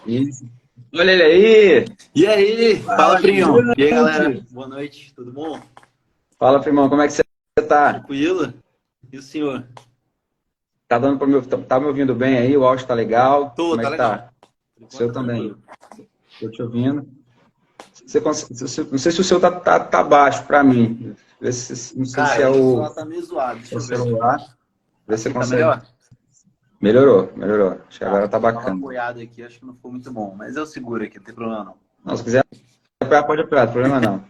Isso. Olha ele aí! E aí? Fala, Fala, primo. E aí, galera? gigante! Boa noite, tudo bom? Fala, primão, como é que você tá? Tranquilo? E o senhor? Tá dando para me, tá me ouvindo bem aí? O áudio tá legal? Tô, Como é tá que legal. tá? Por O enquanto seu tá também. tranquilo. Tô te ouvindo. Não sei se o seu tá baixo para mim. Não sei se Cara, é o o celular tá meio zoado, seu deixa eu ver aqui. celular. Vê se você Assim tá consegue. melhor? Melhorou, melhorou. Acho que agora Tá, tá eu tava bacana. apoiado aqui, acho que não ficou muito bom. Mas eu seguro aqui, não tem problema não. Não, se quiser apoiar, pode apoiar, não problema não.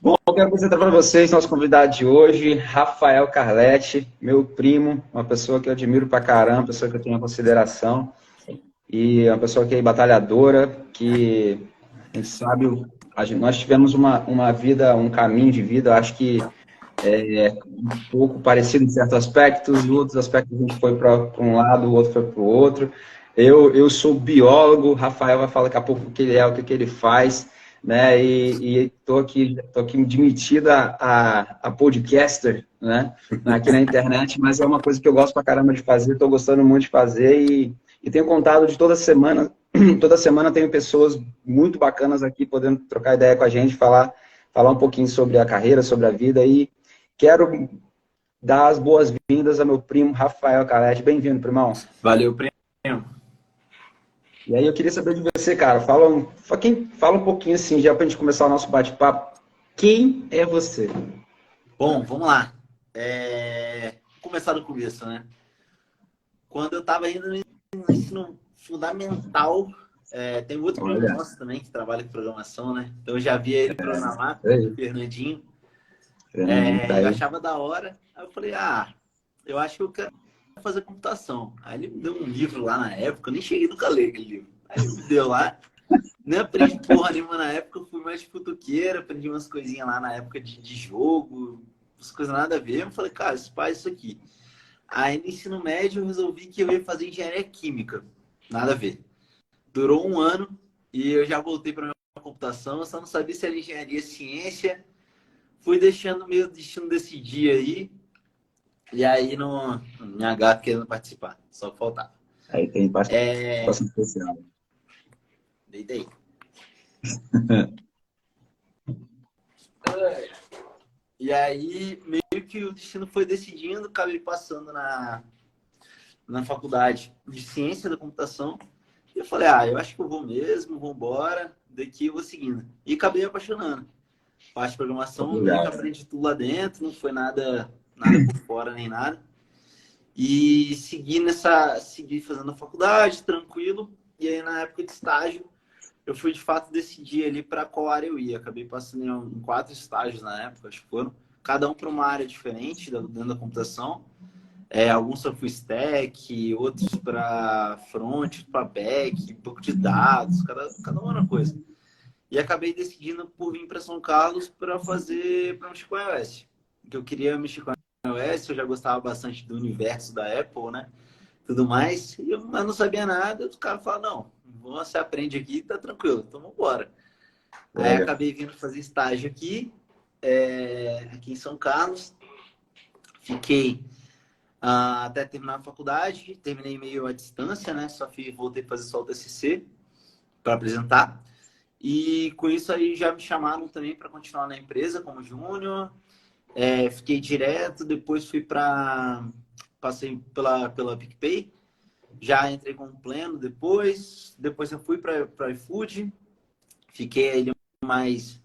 Bom, eu quero apresentar para vocês nosso convidado de hoje, Rafael Carletti, meu primo, uma pessoa que eu admiro pra caramba, uma pessoa que eu tenho uma consideração, e uma pessoa que é batalhadora, que a gente sabe, nós tivemos uma vida, um caminho de vida, acho que um pouco parecido em certos aspectos, em outros aspectos a gente foi para um lado, o outro foi para o outro. Eu sou biólogo, Rafael vai falar daqui a pouco o que ele é, o que ele faz, né? E tô aqui demitido a podcaster, né? Aqui na internet, mas é uma coisa que eu gosto pra caramba de fazer, estou gostando muito de fazer e tenho contado de toda semana tenho pessoas muito bacanas aqui podendo trocar ideia com a gente, falar um pouquinho sobre a carreira, sobre a vida e quero dar as boas-vindas ao meu primo Rafael Calete. Bem-vindo, primão. Valeu, primo. E aí eu queria saber de você, cara. Fala um pouquinho assim, já para a gente começar o nosso bate-papo. Quem é você? Bom, vamos lá. Vou começar do começo, né? Quando eu tava indo no ensino fundamental, tem outro primo Olha, nosso também que trabalha com programação, né? Então eu já via ele programar, é aí, Fernandinho. Fernandinho, tá Eu aí. achava da hora. Aí eu falei, eu acho que eu quero fazer computação. Aí ele me deu um livro lá na época, eu nem cheguei nunca a ler aquele livro. Aí ele me deu lá, nem aprendi porra nenhuma na época, eu fui mais futuqueiro, aprendi umas coisinhas lá na época de jogo, umas coisas nada a ver. Eu falei, cara, isso faz isso aqui. Aí no ensino médio eu resolvi que eu ia fazer engenharia química. Nada a ver. Durou um ano e eu já voltei para minha computação, eu só não sabia se era engenharia ciência. Fui deixando meio o destino decidir aí. E aí não me agarro querendo participar. Só faltava. Aí tem É, participação especial. deitei. E aí, meio que o destino foi decidindo, acabei passando na faculdade de ciência da computação. E eu falei, eu acho que eu vou mesmo, vou embora, daqui eu vou seguindo. E acabei apaixonando. Parte de programação, meio que Obrigado. aprendi tudo lá dentro, não foi nada por fora nem nada. E segui fazendo a faculdade, tranquilo. E aí, na época de estágio, eu fui de fato decidir ali para qual área eu ia. Acabei passando em 4 estágios na época, acho que foram. Cada um para uma área diferente dentro da computação. Alguns para full stack, outros para front, para back, um pouco de dados, cada uma uma coisa. E acabei decidindo por vir para São Carlos para mexer com iOS. Que eu queria mexer com iOS, eu já gostava bastante do universo da Apple, né? Tudo mais. Mas não sabia nada. Os caras falaram, não, você aprende aqui, tá tranquilo, então vamos embora. Aí Olha, acabei vindo fazer estágio aqui, aqui em São Carlos. Fiquei até terminar a faculdade. Terminei meio à distância, né? Voltei a fazer só o TCC para apresentar. E com isso aí já me chamaram também para continuar na empresa como júnior. Fiquei direto, depois passei pela PicPay, já entrei como pleno depois eu fui para iFood, fiquei ali mais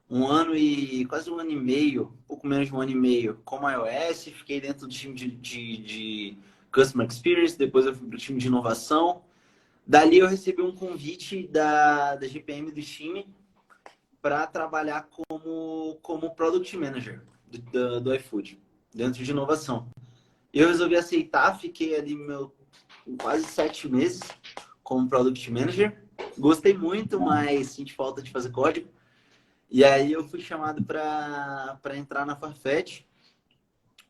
um ano e quase um ano e meio, pouco menos de um ano e meio como iOS, fiquei dentro do time de Customer Experience, depois eu fui para o time de inovação. Dali eu recebi um convite da GPM do time para trabalhar como Product Manager do iFood, dentro de inovação. Eu resolvi aceitar, fiquei ali quase 7 meses como Product Manager. Gostei muito, mas senti falta de fazer código. E aí eu fui chamado para entrar na Farfetch,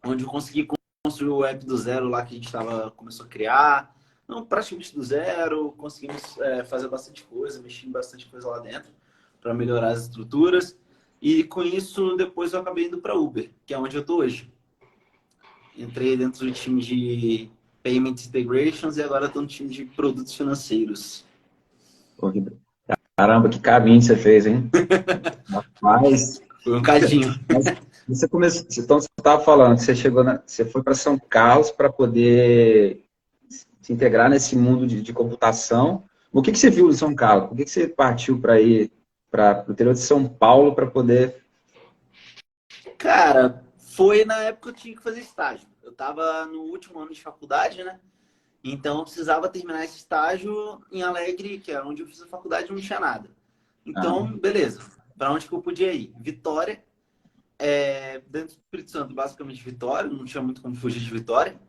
onde eu consegui construir o app do zero lá que a gente começou a criar. Não, praticamente do zero, conseguimos fazer bastante coisa, mexer em bastante coisa lá dentro para melhorar as estruturas. E com isso, depois eu acabei indo para Uber, que é onde eu estou hoje. Entrei dentro do time Payment Integrations e agora estou no time de produtos financeiros. Pô, caramba, que caminho você fez, hein? Mas, Foi um cadinho. mas você começou, então você estava falando que você chegou você foi para São Carlos para poder se integrar nesse mundo de computação. O que você viu em São Carlos? Por que você partiu para ir para o interior de São Paulo para poder... Cara, foi na época que eu tinha que fazer estágio. Eu estava no último ano de faculdade, né? Então eu precisava terminar esse estágio em Alegre, que é onde eu fiz a faculdade, não tinha nada. Ah, Então, beleza. Para onde que eu podia ir? Vitória, dentro do Espírito Santo, basicamente Vitória, não tinha muito como fugir de Vitória.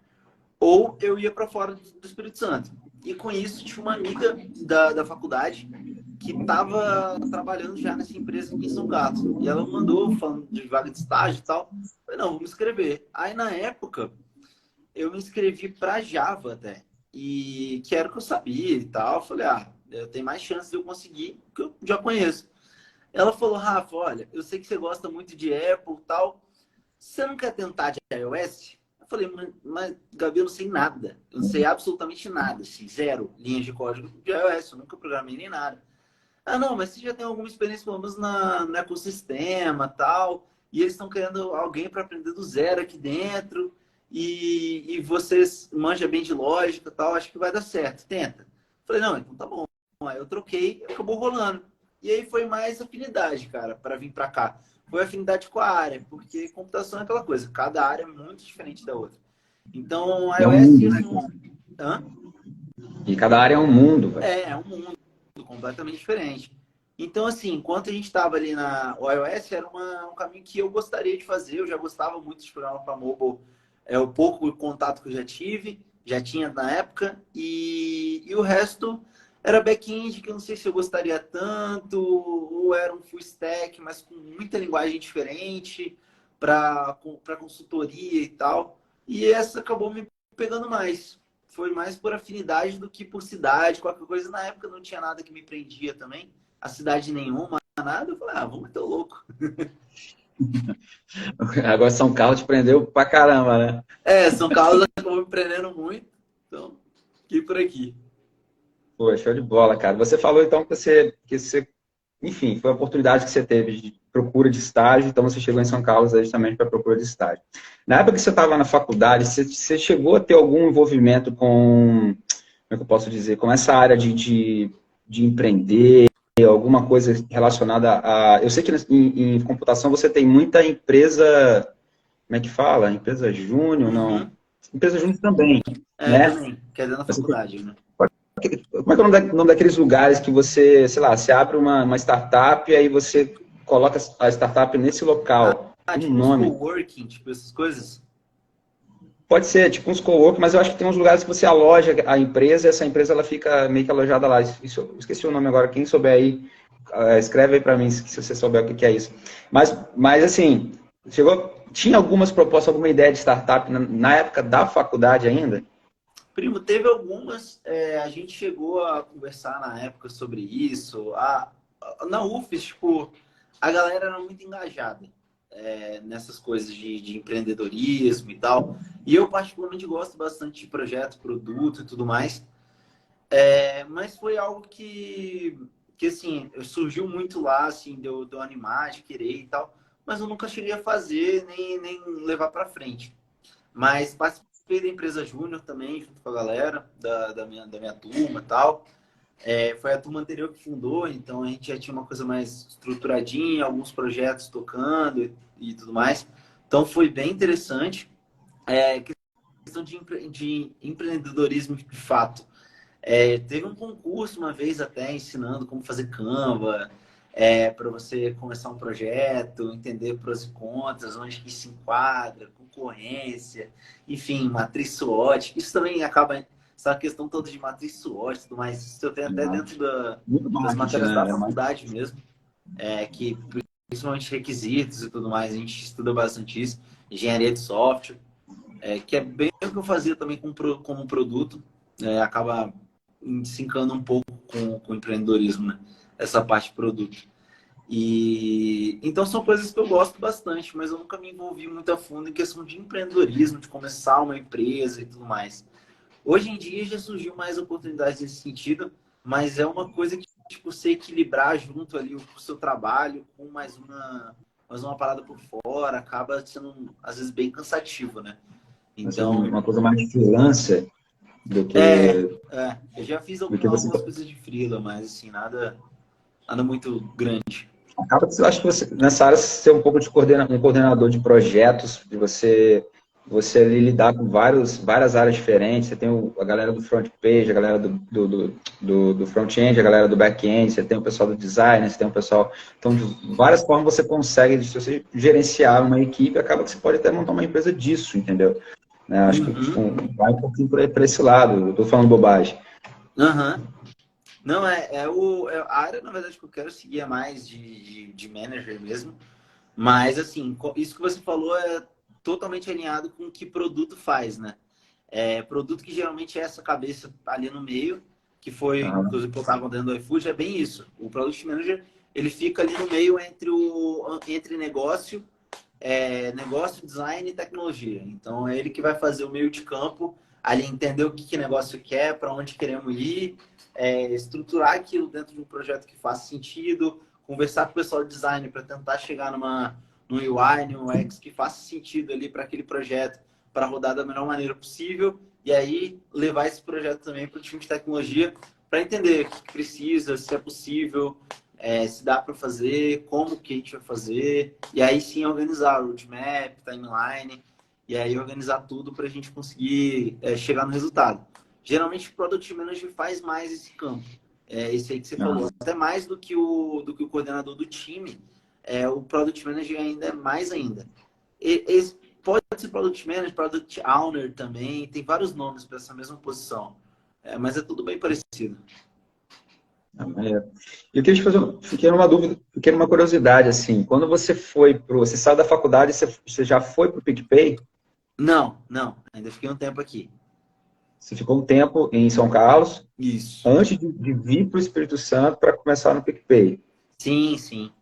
Ou eu ia para fora do Espírito Santo. E com isso, tinha uma amiga da faculdade que estava trabalhando já nessa empresa aqui em São Carlos. E ela me mandou, falando de vaga de estágio e tal. Eu falei, não, vou me inscrever. Aí, na época, eu me inscrevi para Java até. E que era o que eu sabia e tal. Eu falei, eu tenho mais chance de eu conseguir, porque eu já conheço. Ela falou, Rafa, olha, eu sei que você gosta muito de Apple e tal. Você não quer tentar de iOS? Eu falei, mas Gabi, eu não sei nada. Eu não sei absolutamente nada. Assim, zero linhas de código de iOS. Eu nunca programei nem nada. Ah, não, mas você já tem alguma experiência, pelo menos no ecossistema e tal. E eles estão querendo alguém para aprender do zero aqui dentro. E vocês manjam bem de lógica e tal. Acho que vai dar certo. Tenta. Eu falei, não, então tá bom. Aí eu troquei e acabou rolando. E aí foi mais afinidade, cara, para vir para cá. Foi afinidade com a área, porque computação é aquela coisa, cada área é muito diferente da outra. Então, é um iOS, mundo, né, assim, cara? hã? E cada área é um mundo, velho. É um mundo completamente diferente. Então, assim, enquanto a gente estava ali na o iOS, era um caminho que eu gostaria de fazer. Eu já gostava muito de programa para mobile. É o pouco contato que eu já tive, já tinha na época. E o resto era back-end, que eu não sei se eu gostaria tanto, ou era um full stack, mas com muita linguagem diferente para consultoria e tal. E essa acabou me pegando mais. Foi mais por afinidade do que por cidade, qualquer coisa. Na época não tinha nada que me prendia também. A cidade nenhuma, nada. Eu falei, vamos meter o louco. Agora São Carlos te prendeu pra caramba, né? São Carlos acabou me prendendo muito. Então, fiquei por aqui. Pô, show de bola, cara. Você falou então que você, enfim, foi a oportunidade que você teve de procura de estágio, então você chegou em São Carlos aí justamente para procura de estágio. Na época que você estava na faculdade, você chegou a ter algum envolvimento com, como é que eu posso dizer, com essa área de empreender, alguma coisa relacionada a... Eu sei que em computação você tem muita empresa, como é que fala? Empresa júnior, não. Uhum. Empresa júnior também, né? Também. Quer dizer, na Você tem- faculdade, né? Como é que é o nome daqueles lugares que você, sei lá, você abre uma startup e aí você coloca a startup nesse local? Tem um Tipo uns nome. coworking, tipo essas coisas. Pode ser tipo uns co-work, mas eu acho que tem uns lugares que você aloja a empresa e essa empresa ela fica meio que alojada lá. Isso, eu esqueci o nome agora. Quem souber aí, escreve aí para mim se você souber o que é isso. Mas assim, tinha algumas propostas, alguma ideia de startup na época da faculdade ainda? Primo, teve algumas, a gente chegou a conversar na época sobre isso. Na UFES, tipo, a galera era muito engajada nessas coisas de empreendedorismo e tal. E eu, particularmente, gosto bastante de projeto, produto e tudo mais. Mas foi algo que assim, surgiu muito lá, assim, de eu animar, de querer e tal. Mas eu nunca cheguei a fazer, nem levar para frente. Mas participei da empresa Júnior também, junto com a galera da minha turma e tal. Foi a turma anterior que fundou, então a gente já tinha uma coisa mais estruturadinha, alguns projetos tocando e tudo mais. Então foi bem interessante. Questão de empreendedorismo de fato. Teve um concurso uma vez até ensinando como fazer Canva, para você começar um projeto, entender prós e contras, onde que se enquadra, concorrência, enfim, matriz SWOT. Isso também acaba, essa questão toda de matriz SWOT e tudo mais, isso eu tenho até dentro Muito das marketing, matérias né? da faculdade mesmo, que principalmente requisitos e tudo mais, a gente estuda bastante isso, engenharia de software, que é bem o que eu fazia também como produto, acaba sincando um pouco com o empreendedorismo, né? Essa parte de produto. E então são coisas que eu gosto bastante, mas eu nunca me envolvi muito a fundo em questão de empreendedorismo, de começar uma empresa e tudo mais. Hoje em dia já surgiu mais oportunidades nesse sentido, mas é uma coisa que, tipo, você equilibrar junto ali o seu trabalho com mais uma parada por fora, acaba sendo, às vezes, bem cansativo, né? Vai ser Então, uma coisa mais de freelancer do é, que, eu já fiz do que você... algumas coisas de freela, mas, assim, nada muito grande. Acaba que eu acho que você, nessa área, você ser um pouco de um coordenador de projetos, de você ali lidar com várias áreas diferentes. Você tem a galera do front page, a galera do front-end, a galera do back-end, você tem o pessoal do design, você tem o pessoal... Então, de várias formas você consegue, se você gerenciar uma equipe, acaba que você pode até montar uma empresa disso, entendeu? Né? Acho que Uhum, vai um pouquinho para esse lado. Eu tô falando bobagem. aham. Não, a área, na verdade, que eu quero seguir é mais de manager mesmo. Mas, assim, isso que você falou é totalmente alinhado com o que produto faz, né? Produto que geralmente é essa cabeça ali no meio, que foi, Aham. inclusive, que eu estava dentro do iFood, é bem isso. O Product Manager, ele fica ali no meio entre negócio, design e tecnologia. Então, é ele que vai fazer o meio de campo, ali entender o que negócio quer, para onde queremos ir, estruturar aquilo dentro de um projeto que faça sentido, conversar com o pessoal de design para tentar chegar num UI, num UX que faça sentido ali para aquele projeto, para rodar da melhor maneira possível, e aí levar esse projeto também para o time de tecnologia para entender o que precisa, se é possível, se dá para fazer, como que a gente vai fazer, e aí sim organizar o roadmap, timeline, e aí organizar tudo para a gente conseguir chegar no resultado. Geralmente o Product Manager faz mais esse campo, esse aí que você falou, Aham. até mais do que o coordenador do time, o Product Manager ainda é mais ainda. Pode ser Product Manager, Product Owner também, tem vários nomes para essa mesma posição, mas é tudo bem parecido. Eu queria te fazer, fiquei numa dúvida, fiquei numa curiosidade, assim, quando você saiu da faculdade, você já foi para o PicPay? Não, não, ainda fiquei um tempo aqui. Você ficou um tempo em São Carlos, Isso. antes de vir para o Espírito Santo para começar no PicPay. Sim, sim.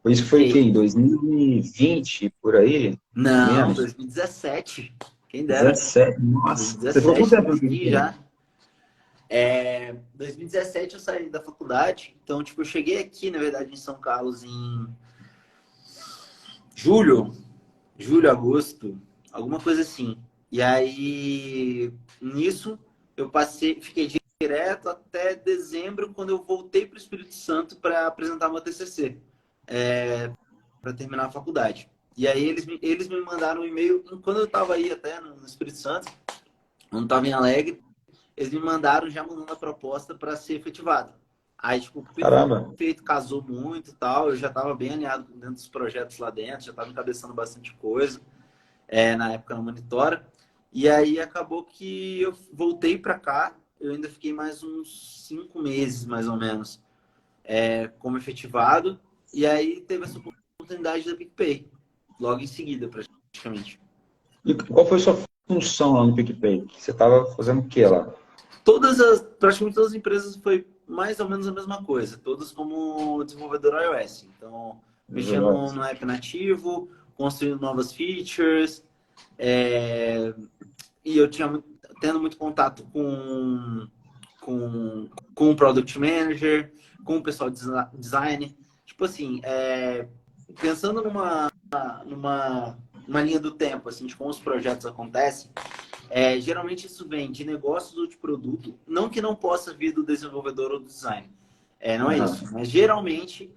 Isso foi o quê? Fiquei. Em 2020, por aí? Não, Menos? 2017. Quem dera. 17. Nossa, você ficou quanto 2017, tempo estava no aqui PicPay? já. 2017 eu saí da faculdade, então, tipo, eu cheguei aqui, na verdade, em São Carlos em julho, agosto, alguma coisa assim. E aí, nisso, fiquei direto até dezembro, quando eu voltei para o Espírito Santo para apresentar meu TCC, para terminar a faculdade. E aí eles me mandaram um e-mail, quando eu estava aí até no Espírito Santo, quando estava em Alegre, eles me mandaram já mandando a proposta para ser efetivado. Aí, tipo, Caramba, perfeito, casou muito e tal, eu já estava bem alinhado dentro dos projetos lá dentro, já estava encabeçando bastante coisa. Na época no Monitora. E aí acabou que eu voltei para cá, eu ainda fiquei mais uns 5 meses, mais ou menos, como efetivado. E aí teve essa oportunidade da PicPay, logo em seguida, praticamente. e qual foi a sua função lá no PicPay? Você estava fazendo o que lá? Praticamente todas as empresas foi mais ou menos a mesma coisa, todas como desenvolvedor iOS. Então, mexendo no app nativo, construindo novas features, e eu tendo muito contato com o Product Manager, com o pessoal de design. Tipo assim, pensando numa linha do tempo, assim, de como os projetos acontecem, geralmente isso vem de negócios ou de produto, não que não possa vir do desenvolvedor ou do design. Não é Aham. isso. Mas geralmente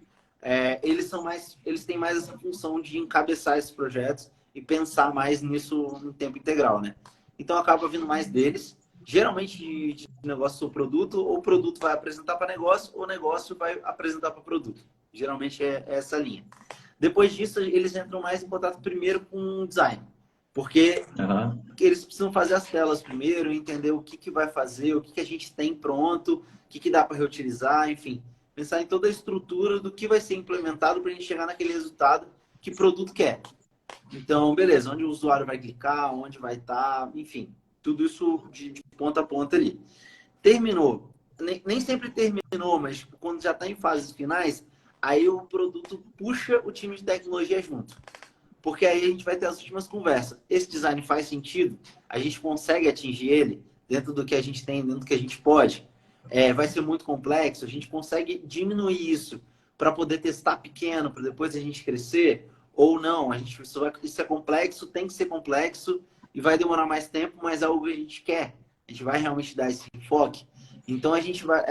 eles têm mais essa função de encabeçar esses projetos e pensar mais nisso no tempo integral, né? Então acaba vindo mais deles. Geralmente de negócio ou o produto vai apresentar para negócio, ou o negócio vai apresentar para o produto. Geralmente é essa linha. Depois disso, eles entram mais em contato primeiro com o design, porque Aham. eles precisam fazer as telas primeiro, entender o que vai fazer, o que a gente tem pronto, o que dá para reutilizar, enfim. Pensar em toda a estrutura do que vai ser implementado para a gente chegar naquele resultado que o produto quer. Então, beleza, onde o usuário vai clicar, onde vai estar, enfim, tudo isso de ponta a ponta ali. Terminou. Nem sempre terminou, mas quando já está em fases finais, aí o produto puxa o time de tecnologia junto. porque aí a gente vai ter as últimas conversas. Esse design faz sentido? A gente consegue atingir ele dentro do que a gente tem, dentro do que a gente pode? Vai ser muito complexo? A gente consegue diminuir isso para poder testar pequeno, para depois a gente crescer? Ou não? Isso é complexo, tem que ser complexo e vai demorar mais tempo, mas é algo que a gente quer. A gente vai realmente dar esse enfoque. Então, a gente vai...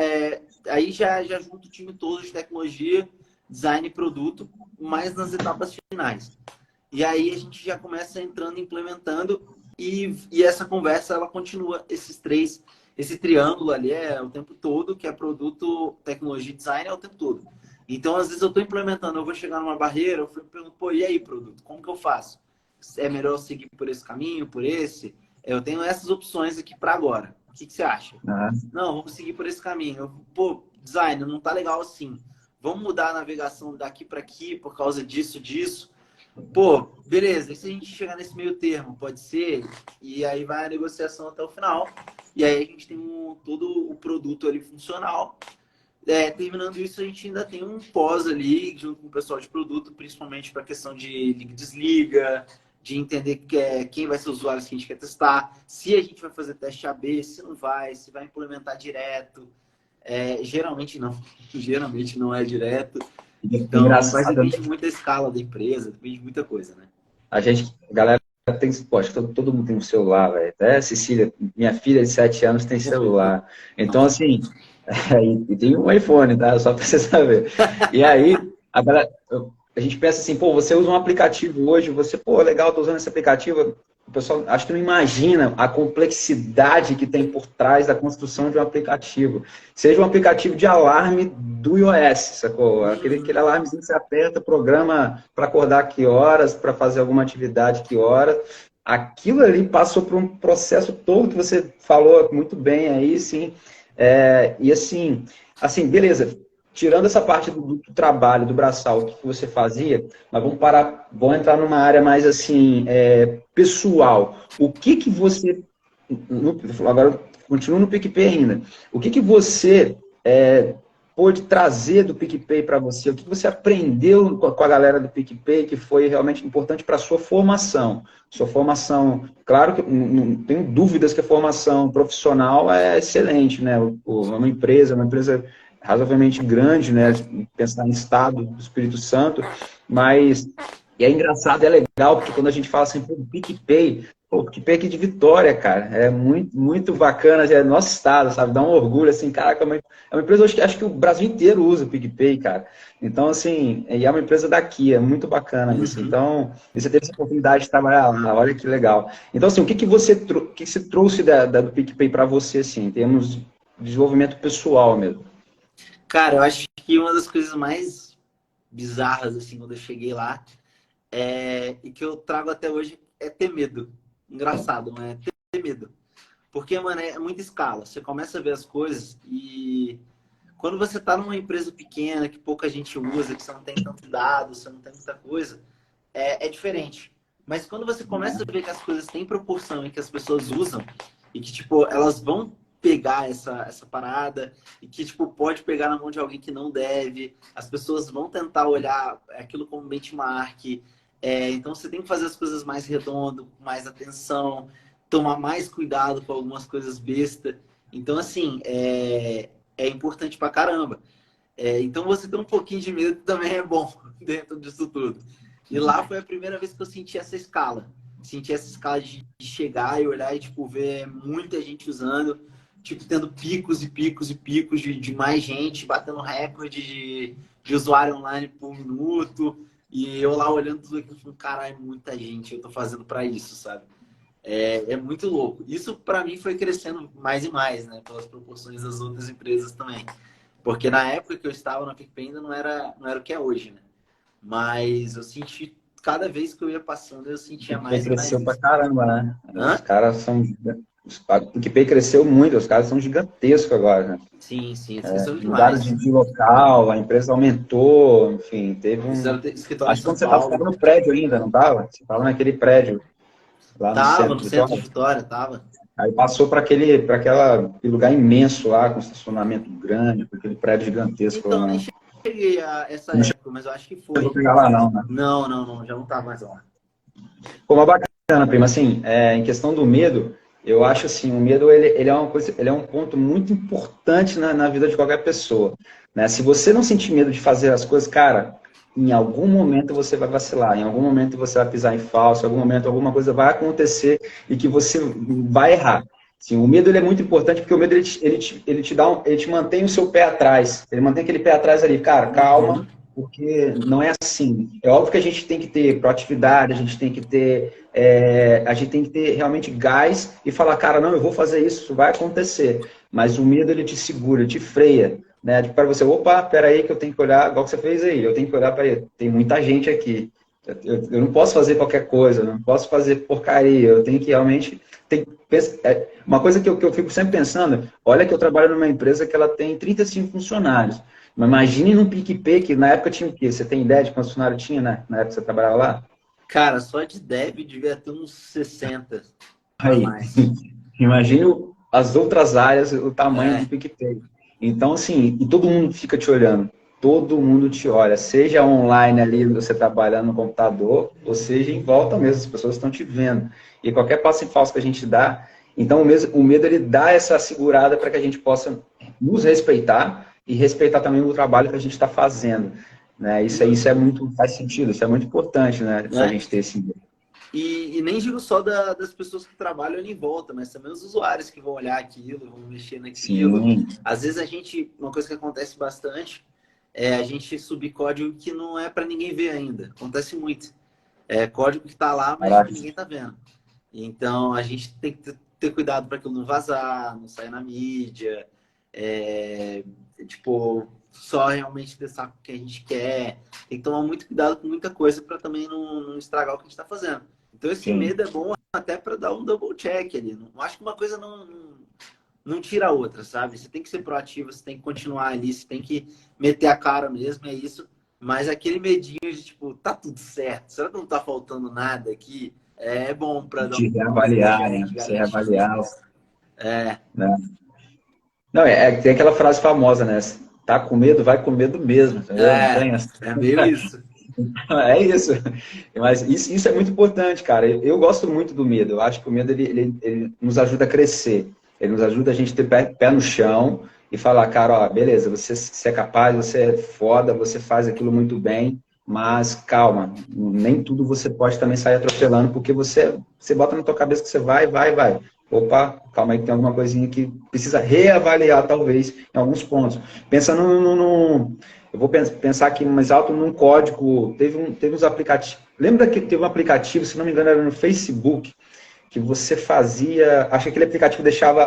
aí já junta o time todo de tecnologia, design e produto, mais nas etapas finais. E aí a gente já começa entrando, implementando, e essa conversa, ela continua, esse triângulo ali o tempo todo, que é produto, tecnologia e design, é o tempo todo. Então, às vezes eu estou implementando, eu vou chegar numa barreira, eu pergunto, pô, e aí, produto, como que eu faço? É melhor eu seguir por esse caminho, por esse? Eu tenho essas opções aqui para agora. O que você acha? Não, vamos seguir por esse caminho. Pô, design, não tá legal assim. Vamos mudar a navegação daqui para aqui por causa disso. Pô, beleza. E se a gente chegar nesse meio termo, pode ser? E aí vai a negociação até o final. E aí a gente tem todo o produto ali funcional. Terminando isso, a gente ainda tem um pós ali, junto com o pessoal de produto, principalmente para a questão de liga e desliga, de entender quem vai ser os usuários que a gente quer testar, se a gente vai fazer teste AB, se não vai, se vai implementar direto. Geralmente não. Geralmente não é direto. Então, mas depende muito da escala da empresa, depende de muita coisa, né? A galera tem, acho que todo mundo tem um celular, velho. Até a Cecília, minha filha de 7 anos, tem celular. Então, assim, e tem um iPhone, tá? Só pra você saber. E aí, a gente pensa assim, pô, você usa um aplicativo hoje, pô, legal, tô usando esse aplicativo. O pessoal, acho que não imagina a complexidade que tem por trás da construção de um aplicativo. Seja um aplicativo de alarme do iOS, sacou? Aquele alarmezinho que você aperta, programa para acordar que horas, para fazer alguma atividade que horas. Aquilo ali passou por um processo todo que você falou muito bem aí, sim. E assim, beleza. Tirando essa parte do trabalho, do braçal, o que você fazia, mas vamos entrar numa área mais assim, pessoal. O que você, agora continuo no PicPay ainda, o que você pôde trazer do PicPay para você? O que você aprendeu com a galera do PicPay que foi realmente importante para a sua formação? Sua formação, claro que não tenho dúvidas que a formação profissional é excelente, né? Uma empresa razoavelmente grande, né? Pensar em estado do Espírito Santo, mas é engraçado, é legal, porque quando a gente fala assim, pô, PicPay, o PicPay aqui de Vitória, cara, é muito, muito bacana, é nosso estado, sabe? Dá um orgulho, assim, caraca, é uma empresa, acho que o Brasil inteiro usa o PicPay, cara. Então, assim, é uma empresa daqui, é muito bacana isso. Então, você teve essa oportunidade de trabalhar lá, olha que legal. Então, assim, o que você trouxe do PicPay para você, assim, em termos de desenvolvimento pessoal mesmo? Cara, eu acho que uma das coisas mais bizarras, assim, quando eu cheguei lá, e que eu trago até hoje, é ter medo. Engraçado, não é? Ter medo. Porque, mano, é muita escala. Você começa a ver as coisas e quando você tá numa empresa pequena, que pouca gente usa, que você não tem tanto dado, você não tem muita coisa, é diferente. Mas quando você começa a ver que as coisas têm proporção e que as pessoas usam e que, tipo, elas vão pegar essa parada e que, tipo, pode pegar na mão de alguém que não deve, as pessoas vão tentar olhar aquilo como benchmark. Então, você tem que fazer as coisas mais redondo, com mais atenção, tomar mais cuidado com algumas coisas besta. Então, assim, é importante pra caramba. Então, você ter um pouquinho de medo também é bom dentro disso tudo. E lá foi a primeira vez que eu senti essa escala. Senti essa escala de chegar e olhar e, tipo, ver muita gente usando, tipo, tendo picos e picos e picos de mais gente, batendo recorde de usuário online por minuto. E eu lá olhando tudo aquilo, falando, caralho, muita gente eu tô fazendo para isso, sabe? É muito louco. Isso, para mim, foi crescendo mais e mais, né? Pelas proporções das outras empresas também. Porque na época que eu estava na PicPay ainda não era o que é hoje, né? Mas eu senti, cada vez que eu ia passando, eu sentia mais e mais cresceu isso. pra caramba, né? Hã? Os caras são... O PicPay cresceu muito, os caras são gigantescos agora, né? Sim, eles cresceram Mudaram demais. de local, a empresa aumentou, enfim, teve Fizeram um... escritório em Acho que São quando você estava Paulo. no prédio ainda, não estava? Você estava naquele prédio lá no Tava centro no de centro de Vitória. Vitória, tava. Aí passou para aquele lugar imenso lá, com estacionamento grande, com aquele prédio gigantesco lá. Então, nem cheguei a essa Não época, mas eu acho que chegou a foi. pegar lá não, né? Não, já não tava mais lá. Como é bacana, prima, assim, em questão do medo, eu acho assim, o medo ele é uma coisa, ele é um ponto muito importante na vida de qualquer pessoa, né? Se você não sentir medo de fazer as coisas, cara, em algum momento você vai vacilar, em algum momento você vai pisar em falso, em algum momento alguma coisa vai acontecer e que você vai errar. Sim, o medo ele é muito importante porque o medo ele te dá ele te mantém o seu pé atrás, ele mantém aquele pé atrás ali, cara, calma, Uhum. porque não é assim. É óbvio que a gente tem que ter proatividade, a gente tem que ter, a gente tem que ter realmente gás e falar, cara, não, eu vou fazer isso vai acontecer. Mas o medo ele te segura, ele te freia, né? Para você, opa, peraí que eu tenho que olhar, igual que você fez aí, eu tenho que olhar para ele, tem muita gente aqui. Eu não posso fazer qualquer coisa, eu não posso fazer porcaria, eu tenho que realmente. Uma coisa que eu fico sempre pensando, olha que eu trabalho numa empresa que ela tem 35 funcionários. Mas imagine num PicPay, que na época tinha o quê? Você tem ideia de quantos funcionários tinha, né? Na época que você trabalhava lá? Cara, só de dev devia ter uns 60 para Aí, mais. imagine as outras áreas, o tamanho do É, PicPay. Então, assim, e todo mundo fica te olhando. Todo mundo te olha, seja online ali, você trabalhando no computador, ou seja em volta mesmo, as pessoas estão te vendo. E qualquer passo em falso que a gente dá, então o medo ele dá essa segurada para que a gente possa nos respeitar e respeitar também o trabalho que a gente está fazendo. Né? Isso é muito, faz sentido, isso é muito importante, né? A né? gente ter esse medo. E nem digo só das pessoas que trabalham ali em volta, mas também os usuários que vão olhar aquilo, vão mexer naquilo. Sim, Às vezes uma coisa que acontece bastante é a gente subir código que não é para ninguém ver ainda. Acontece muito. É código que está lá, mas que caraca. ninguém está vendo. Então a gente tem que ter cuidado para aquilo não vazar, não sair na mídia. É, tipo, só realmente testar o que a gente quer. Tem que tomar muito cuidado com muita coisa para também não estragar o que a gente está fazendo. Então esse Sim. medo é bom até para dar um double check ali. Não acho que uma coisa não tira a outra, sabe? Você tem que ser proativo, você tem que continuar ali, você tem que meter a cara mesmo, é isso. Mas aquele medinho de tipo, tá tudo certo, será que não tá faltando nada aqui? É bom para dar De um double reavaliar, né? check, Você garantir que reavaliar, é, né? Não, tem aquela frase famosa, né? Tá com medo, vai com medo mesmo, entendeu? Não tem essa. é meio isso. É isso. Mas isso é muito importante, cara. Eu gosto muito do medo. Eu acho que o medo ele nos ajuda a crescer. Ele nos ajuda a gente ter pé no chão e falar, cara, ó, beleza, você é capaz, você é foda, você faz aquilo muito bem, mas calma, nem tudo você pode também sair atropelando, porque você bota na tua cabeça que você vai. Opa, calma aí que tem alguma coisinha que precisa reavaliar, talvez, em alguns pontos. Pensando eu vou pensar aqui mais alto num código. Teve uns aplicativos. Lembra que teve um aplicativo, se não me engano, era no Facebook, que você fazia. Acho que aquele aplicativo deixava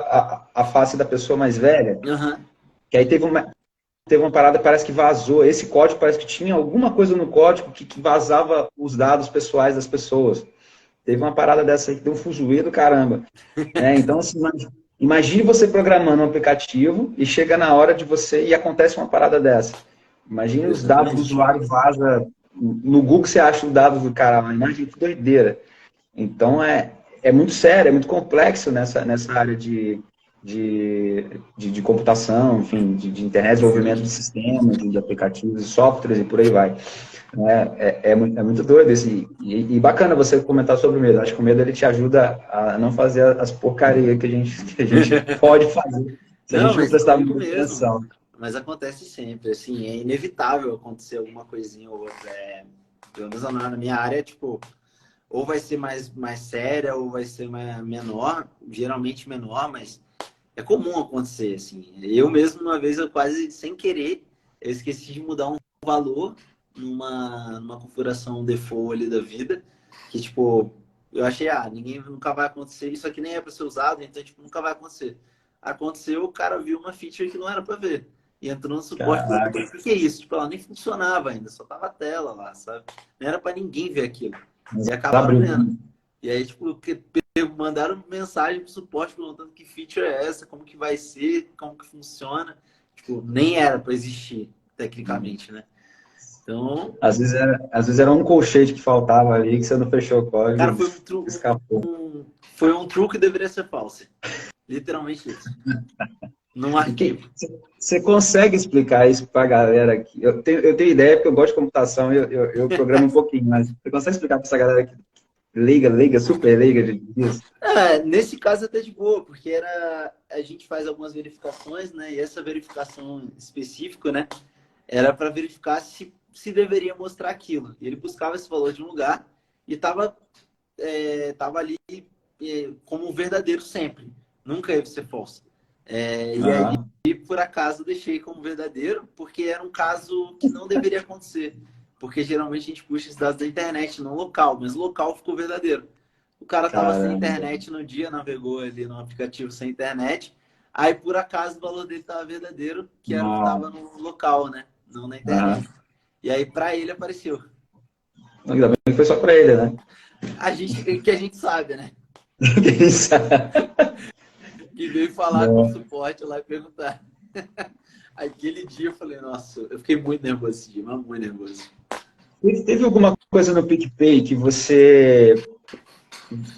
a face da pessoa mais velha. Uhum. Que aí teve uma parada, parece que vazou. Esse código parece que tinha alguma coisa no código que vazava os dados pessoais das pessoas. Teve uma parada dessa aí que deu um fuzuê do caramba. Né? Então, assim, imagine você programando um aplicativo e chega na hora de você e acontece uma parada dessa. Imagine os dados do Exatamente. usuário vaza. No Google você acha os dados do cara, mas imagina que doideira. Então é muito sério, é muito complexo nessa área de computação, enfim, de internet, desenvolvimento de Sim. sistemas, de aplicativos, de softwares e por aí vai. É muito doido esse, e bacana você comentar sobre o medo. Acho que o medo ele te ajuda a não fazer as porcarias que a gente pode fazer se a Não, gente não mas prestar comigo muita mesmo. atenção. Mas acontece sempre, assim, é inevitável acontecer alguma coisinha ou outra. Pelo menos na minha área, tipo, ou vai ser mais séria ou vai ser menor, geralmente menor, mas é comum acontecer, assim. Eu mesmo, uma vez, eu quase, sem querer, eu esqueci de mudar um valor numa configuração default ali da vida, que, tipo, eu achei, ninguém nunca vai acontecer, isso aqui nem é para ser usado, então, tipo, nunca vai acontecer. Aconteceu, o cara viu uma feature que não era para ver. E entrou no suporte, Caraca, o que é isso? Tipo, ela nem funcionava ainda, só tava a tela lá, sabe? Não era para ninguém ver aquilo. mas E acabaram abriu. vendo. E aí, tipo, mandaram mensagem pro suporte perguntando que feature é essa, como que vai ser, como que funciona. Tipo, nem era para existir, tecnicamente, né? Então, Às vezes era um colchete que faltava ali, que você não fechou o cara, código, foi escapou. foi um true que deveria ser falso. Literalmente isso. Num E que, arquivo. você consegue explicar isso para a galera aqui? Eu tenho ideia, porque eu gosto de computação, eu programo um pouquinho, mas você consegue explicar para essa galera aqui Leiga, super leiga disso. Nesse caso até de boa, porque a gente faz algumas verificações, né? E essa verificação específica, né? Era para verificar se deveria mostrar aquilo. E ele buscava esse valor de um lugar e tava ali como verdadeiro sempre. Nunca ia ser falso. E Aham. aí, por acaso, deixei como verdadeiro, porque era um caso que não deveria acontecer. Porque geralmente a gente puxa esses dados da internet, não local, mas local ficou verdadeiro. O cara estava sem Caramba. internet no dia, navegou ali no aplicativo sem internet. Aí, por acaso, o valor dele estava verdadeiro, que era o que Não. estava no local, né? Não na Aham. internet. E aí, para ele, apareceu. Ainda bem que foi só para ele, né? Que a gente sabe, né? Quem sabe? Que veio falar com o Não. suporte lá e perguntar. Aquele dia eu falei, nossa, eu fiquei muito nervoso esse dia, mas muito nervoso. Teve alguma coisa no PicPay que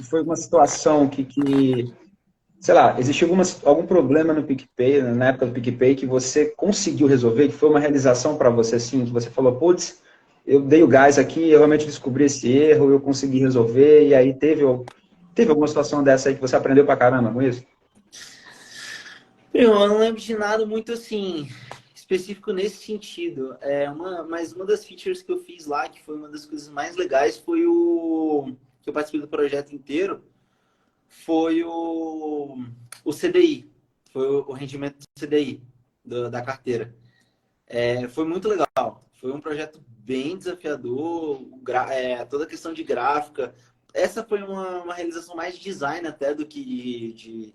foi uma situação que sei lá, existiu algum problema no PicPay, na época do PicPay, que você conseguiu resolver, que foi uma realização para você, assim, que você falou, putz, eu dei o gás aqui, eu realmente descobri esse erro, eu consegui resolver, e aí teve alguma situação dessa aí que você aprendeu pra caramba com isso? Eu não lembro de nada muito assim, específico nesse sentido. Mas uma das features que eu fiz lá, que foi uma das coisas mais legais, foi que eu participei do projeto inteiro, foi o CDI, foi o rendimento do CDI, da carteira. Foi muito legal. Foi um projeto bem desafiador, toda a questão de gráfica. Essa foi uma realização mais de design até do que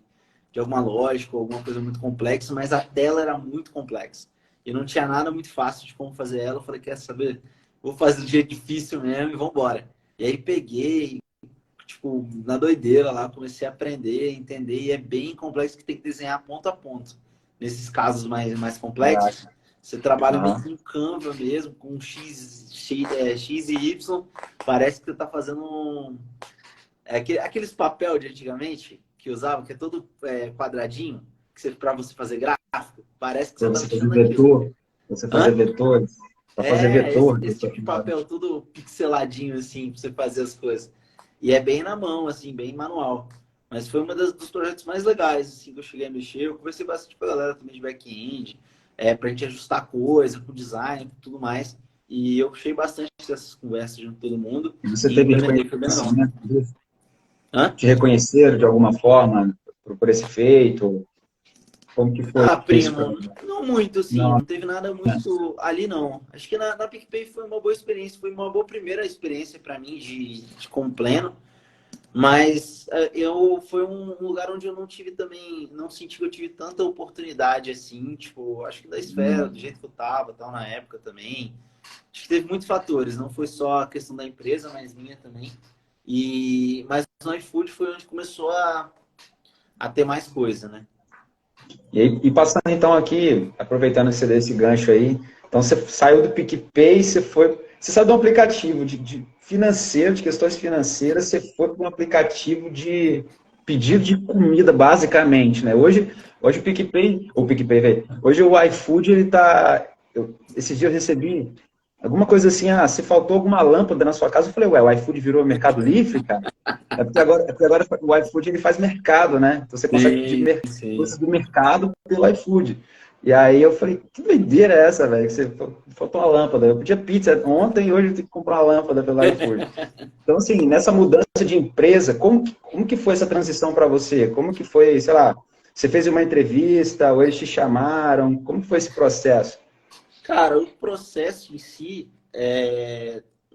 de alguma lógica, alguma coisa muito complexa, mas a tela era muito complexa. E não tinha nada muito fácil de como fazer ela. Eu falei, quer saber? Vou fazer do jeito difícil mesmo e vambora. E aí peguei, tipo, na doideira lá, comecei a aprender, entender, e é bem complexo que tem que desenhar ponto a ponto. Nesses casos mais complexos, Caraca. você trabalha meio Aham. que em Canva mesmo, com X e Y, parece que você está fazendo aqueles papel de antigamente que usava, que é todo quadradinho, que para você fazer gráfico, parece que você Para está você fazer mexendo naquilo. vetor, você fazer Hã? vetores, para fazer vetor. Esse tipo de papel, tudo pixeladinho, assim, pra você fazer as coisas. E é bem na mão, assim, bem manual. Mas foi dos projetos mais legais, assim, que eu cheguei a mexer. Eu conversei bastante com a galera também de back-end, pra gente ajustar coisa, com design, com tudo mais. E eu puxei bastante dessas conversas junto com todo mundo E você e teve implementei, foi bem legal. reconhecimento, Hã? te reconheceram de alguma forma por esse feito? Como que foi isso para Primo, não muito, assim, Não, não teve nada muito ali, não. Acho que na PicPay foi uma boa experiência, foi uma boa primeira experiência para mim de como pleno. Mas foi um lugar onde eu não tive também, não senti que eu tive tanta oportunidade assim, tipo, acho que da esfera, do jeito que eu tava, tal, na época também. Acho que teve muitos fatores, não foi só a questão da empresa, mas minha também. Mas no iFood foi onde começou a ter mais coisa, né? e passando então aqui, aproveitando que você deu esse gancho aí, então você saiu do PicPay, você saiu de um aplicativo de financeiro, de questões financeiras, você foi para um aplicativo de pedido de comida, basicamente, né? Hoje o PicPay, velho, hoje o iFood, ele tá, esse dia eu recebi alguma coisa assim, se faltou alguma lâmpada na sua casa, eu falei, ué, o iFood virou Mercado Livre, cara? É porque agora o iFood ele faz mercado, né? Então você consegue pedir Sim, sim. coisas do mercado pelo iFood. E aí eu falei, que doideira é essa, velho? Que você faltou uma lâmpada. Eu pedi pizza ontem e hoje eu tenho que comprar uma lâmpada pelo iFood. Então, assim, nessa mudança de empresa, como que foi essa transição para você? Como que foi, sei lá, você fez uma entrevista ou eles te chamaram? Como que foi esse processo? Cara, o processo em si,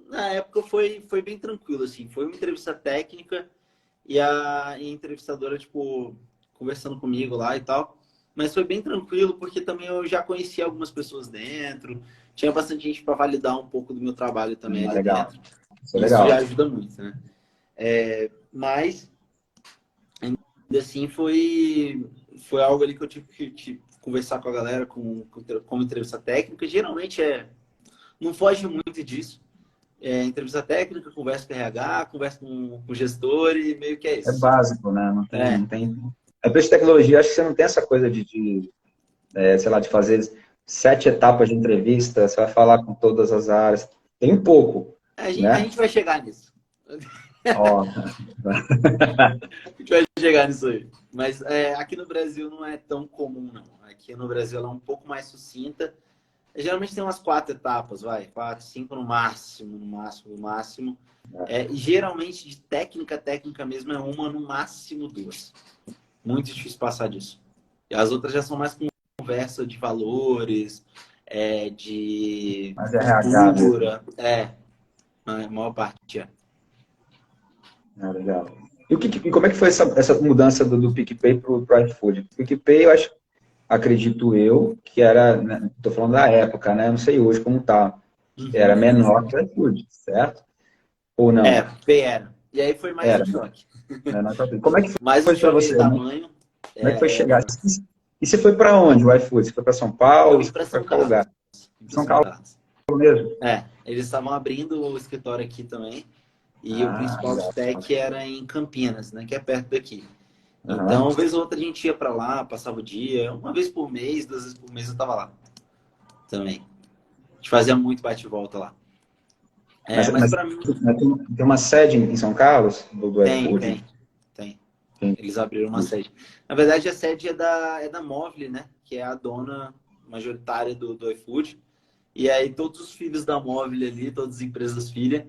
na época foi bem tranquilo, assim. Foi uma entrevista técnica e a entrevistadora, tipo, conversando comigo lá e tal. Mas foi bem tranquilo, porque também eu já conhecia algumas pessoas dentro. Tinha bastante gente para validar um pouco do meu trabalho também ali Legal. dentro. Isso é Isso já legal. ajuda muito, né? Mas, ainda assim, foi algo ali que eu tive que conversar com a galera como entrevista técnica. Geralmente não foge muito disso. Entrevista técnica, conversa com RH, conversa com o gestor e meio que é É isso. básico, né? Não tem, É, não tem. A empresa de tecnologia, acho que você não tem essa coisa sei lá, de fazer 7 etapas de entrevista, você vai falar com todas as áreas. Tem um pouco, a né? gente vai chegar nisso. Ó, A gente vai chegar nisso aí. Mas aqui no Brasil não é tão comum, não. Aqui no Brasil ela é um pouco mais sucinta. Geralmente tem umas 4 etapas, vai. 4, 5 no máximo, no máximo, no máximo. E geralmente de técnica, técnica mesmo é uma, no máximo 2. Muito difícil passar disso. E as outras já são mais conversa de valores, de mas é RH mesmo. cultura. A maior parte é. Legal. E como é que foi essa mudança do PicPay para o iFood? O PicPay, eu acho, acredito eu, que era, né, tô falando da época, né? Eu não sei hoje como tá. Era Uhum. menor que o iFood, certo? Ou não? Era. E aí foi mais um Era, choque. menor que o iFood. Como é que Mais um foi para choque de você? tamanho. Como é que foi chegar? E você foi para onde, o iFood? Você foi para São Eu Paulo? vim Você para foi para São qual Carlos. lugar? Vim para São São Paulo Carlos. mesmo? Eles estavam abrindo o escritório aqui também. E o Ah, principal legal. destaque era em Campinas, né? Que é perto daqui. Então, Aham. uma vez ou outra a gente ia para lá, passava o dia. Uma vez por mês, 2 vezes por mês eu tava lá também. A gente fazia muito bate-volta lá. Mas, Mas mas para mim, tem uma sede em São Carlos, do iFood? tem. Tem. Eles abriram uma sede. Na verdade, a sede é da Movile, né? Que é a dona majoritária do iFood. E aí todos os filhos da Movile ali, todas as empresas filhas,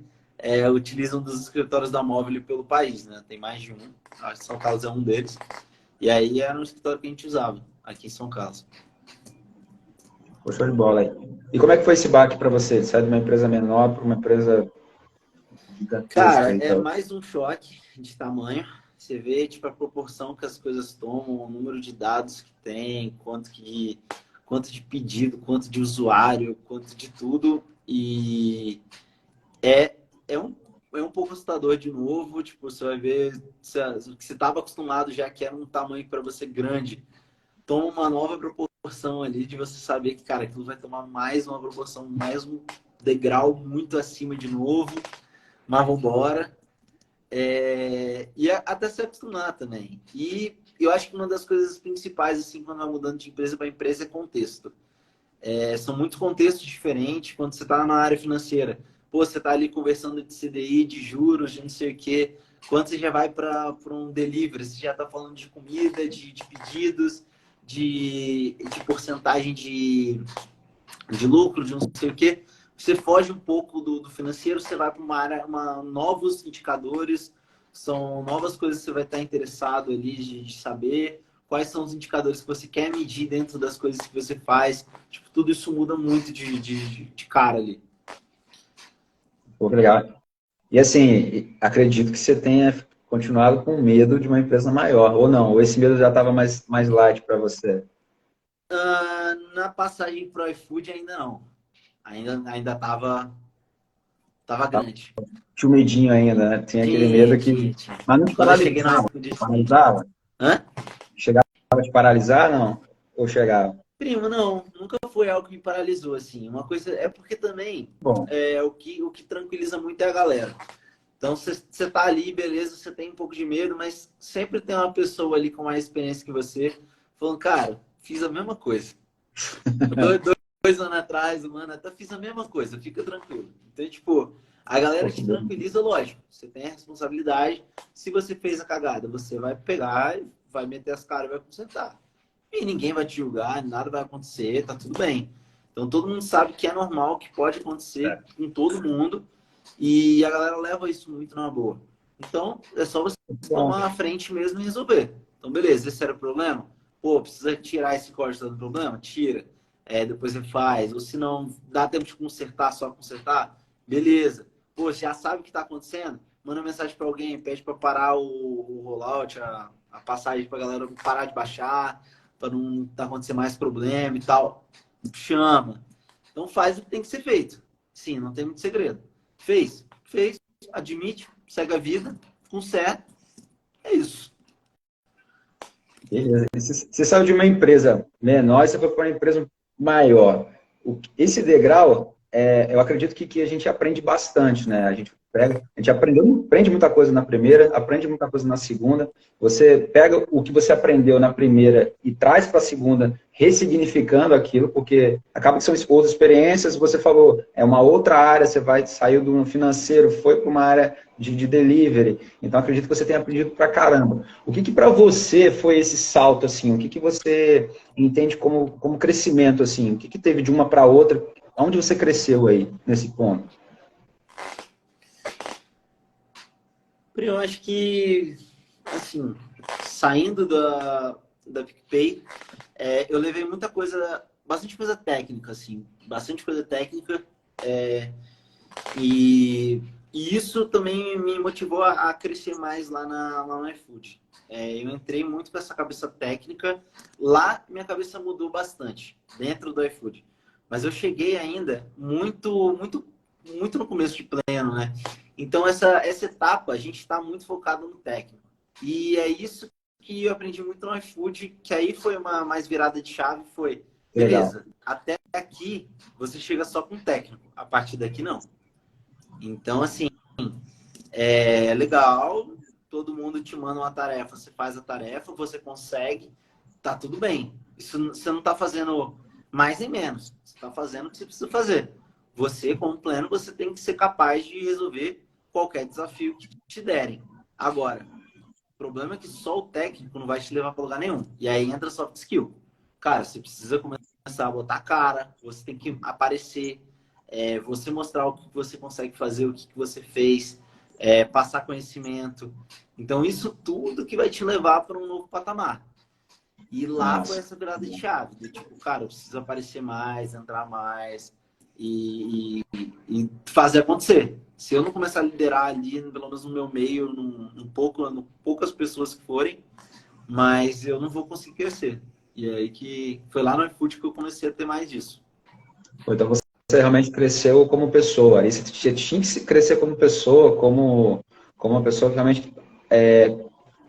utilizam dos escritórios da Movile pelo país, né? Tem mais de um. Acho que São Carlos é um deles. E aí era um escritório que a gente usava aqui em São Carlos. Pô, show de bola aí. E como é que foi esse baque para você? Sai de uma empresa menor para uma empresa gigantesca Cara, aí, é tá? mais um choque de tamanho. Você vê, tipo, a proporção que as coisas tomam, o número de dados que tem, quanto de pedido, quanto de usuário, quanto de tudo. E é, é, um, é um pouco assustador de novo. Tipo, você vai ver o que você estava acostumado já que era um tamanho para você grande. Toma uma nova proporção ali de você saber que, cara, aquilo vai tomar mais uma proporção, mais um degrau muito acima de novo. Mas vambora. Até se acostumar também. E eu acho que uma das coisas principais, assim, quando vai mudando de empresa para empresa, é contexto. São muitos contextos diferentes quando você está na área financeira. Pô, você está ali conversando de CDI, de juros, de não sei o quê. Quando você já vai para um delivery, você já está falando de comida, de pedidos, de porcentagem de lucro, de não sei o quê. Você foge um pouco do financeiro, você vai para uma área, novos indicadores, são novas coisas que você vai estar interessado ali de saber, quais são os indicadores que você quer medir dentro das coisas que você faz. Tipo, tudo isso muda muito de cara ali. Pô, que legal. E assim, acredito que você tenha continuado com medo de uma empresa maior, ou não, ou esse medo já estava mais light para você? Na passagem pro iFood ainda não. Ainda tava grande. Tinha um medinho ainda, né? Tinha aquele medo que... Tinha. Mas não te Quando eu cheguei no paralisava? iFood, Te sim. paralisava? Hã? Chegava a te paralisar, não? Ou chegava? Primo, não, nunca foi algo que me paralisou, assim. Uma coisa é porque também Bom, o que tranquiliza muito é a galera. Então, você tá ali, beleza, você tem um pouco de medo, mas sempre tem uma pessoa ali com mais experiência que você, falando, cara, fiz a mesma coisa. 2 anos atrás, um ano até fiz a mesma coisa, fica tranquilo. Então, tipo, a pô, galera que te bom. tranquiliza, lógico. Você tem a responsabilidade. Se você fez a cagada, você vai pegar, vai meter as caras e vai consertar. E ninguém vai te julgar, nada vai acontecer, tá tudo bem. Então todo mundo sabe que é normal, que pode acontecer com todo mundo e a galera leva isso muito na boa. Então é só você Bom, tomar a frente mesmo e resolver. Então beleza, esse era o problema? Pô, precisa tirar esse código do problema? Tira. Depois você faz. Ou se não, dá tempo de consertar, só consertar? Beleza. Pô, já sabe o que está acontecendo? Manda mensagem para alguém, pede para parar o rollout, a passagem para a galera parar de baixar para não acontecer mais problema e tal. Chama. Então faz o que tem que ser feito. Sim, não tem muito segredo. Fez, admite, segue a vida, conserta. É isso. beleza. Você saiu de uma empresa menor e você foi para uma empresa maior. Esse degrau, eu acredito que a gente aprende bastante, né? A gente pega. A gente aprende muita coisa na primeira, aprende muita coisa na segunda. Você pega o que você aprendeu na primeira e traz para a segunda, ressignificando aquilo, porque acaba que são outras experiências. Você falou, é uma outra área, você saiu do financeiro, foi para uma área de delivery. Então, acredito que você tenha aprendido pra caramba. O que para você foi esse salto, assim? O que você entende como crescimento, assim? O que teve de uma para outra? Onde você cresceu aí, nesse ponto? Eu acho que, assim, saindo da PicPay, eu levei muita coisa, bastante coisa técnica, assim, bastante coisa técnica, e, e isso também me motivou a crescer mais lá no iFood. Eu entrei muito com essa cabeça técnica, lá minha cabeça mudou bastante, dentro do iFood. Mas eu cheguei ainda muito no começo de pleno, né? Então, essa etapa, a gente está muito focado no técnico. E é isso que eu aprendi muito no iFood, que aí foi uma mais virada de chave, foi, Legal. beleza, até aqui você chega só com técnico, a partir daqui não. Então, assim, é legal, todo mundo te manda uma tarefa, você faz a tarefa, você consegue, tá tudo bem. Isso você não está fazendo mais nem menos, você está fazendo o que você precisa fazer. Você, como pleno, você tem que ser capaz de resolver qualquer desafio que te derem. Agora, o problema é que só o técnico não vai te levar para lugar nenhum. E aí entra soft skill. Cara, você precisa começar a botar a cara, você tem que aparecer, você mostrar o que você consegue fazer, o que você fez, passar conhecimento. Então, isso tudo que vai te levar para um novo patamar. E lá foi Nossa. essa virada de chave. Do tipo, cara, eu preciso aparecer mais, entrar mais e fazer acontecer. Se eu não começar a liderar ali, pelo menos no meu meio, poucas pessoas que forem, mas eu não vou conseguir crescer. E aí que foi lá no iFood que eu comecei a ter mais disso. Então você realmente cresceu como pessoa. Aí você tinha que crescer como pessoa, como uma pessoa que realmente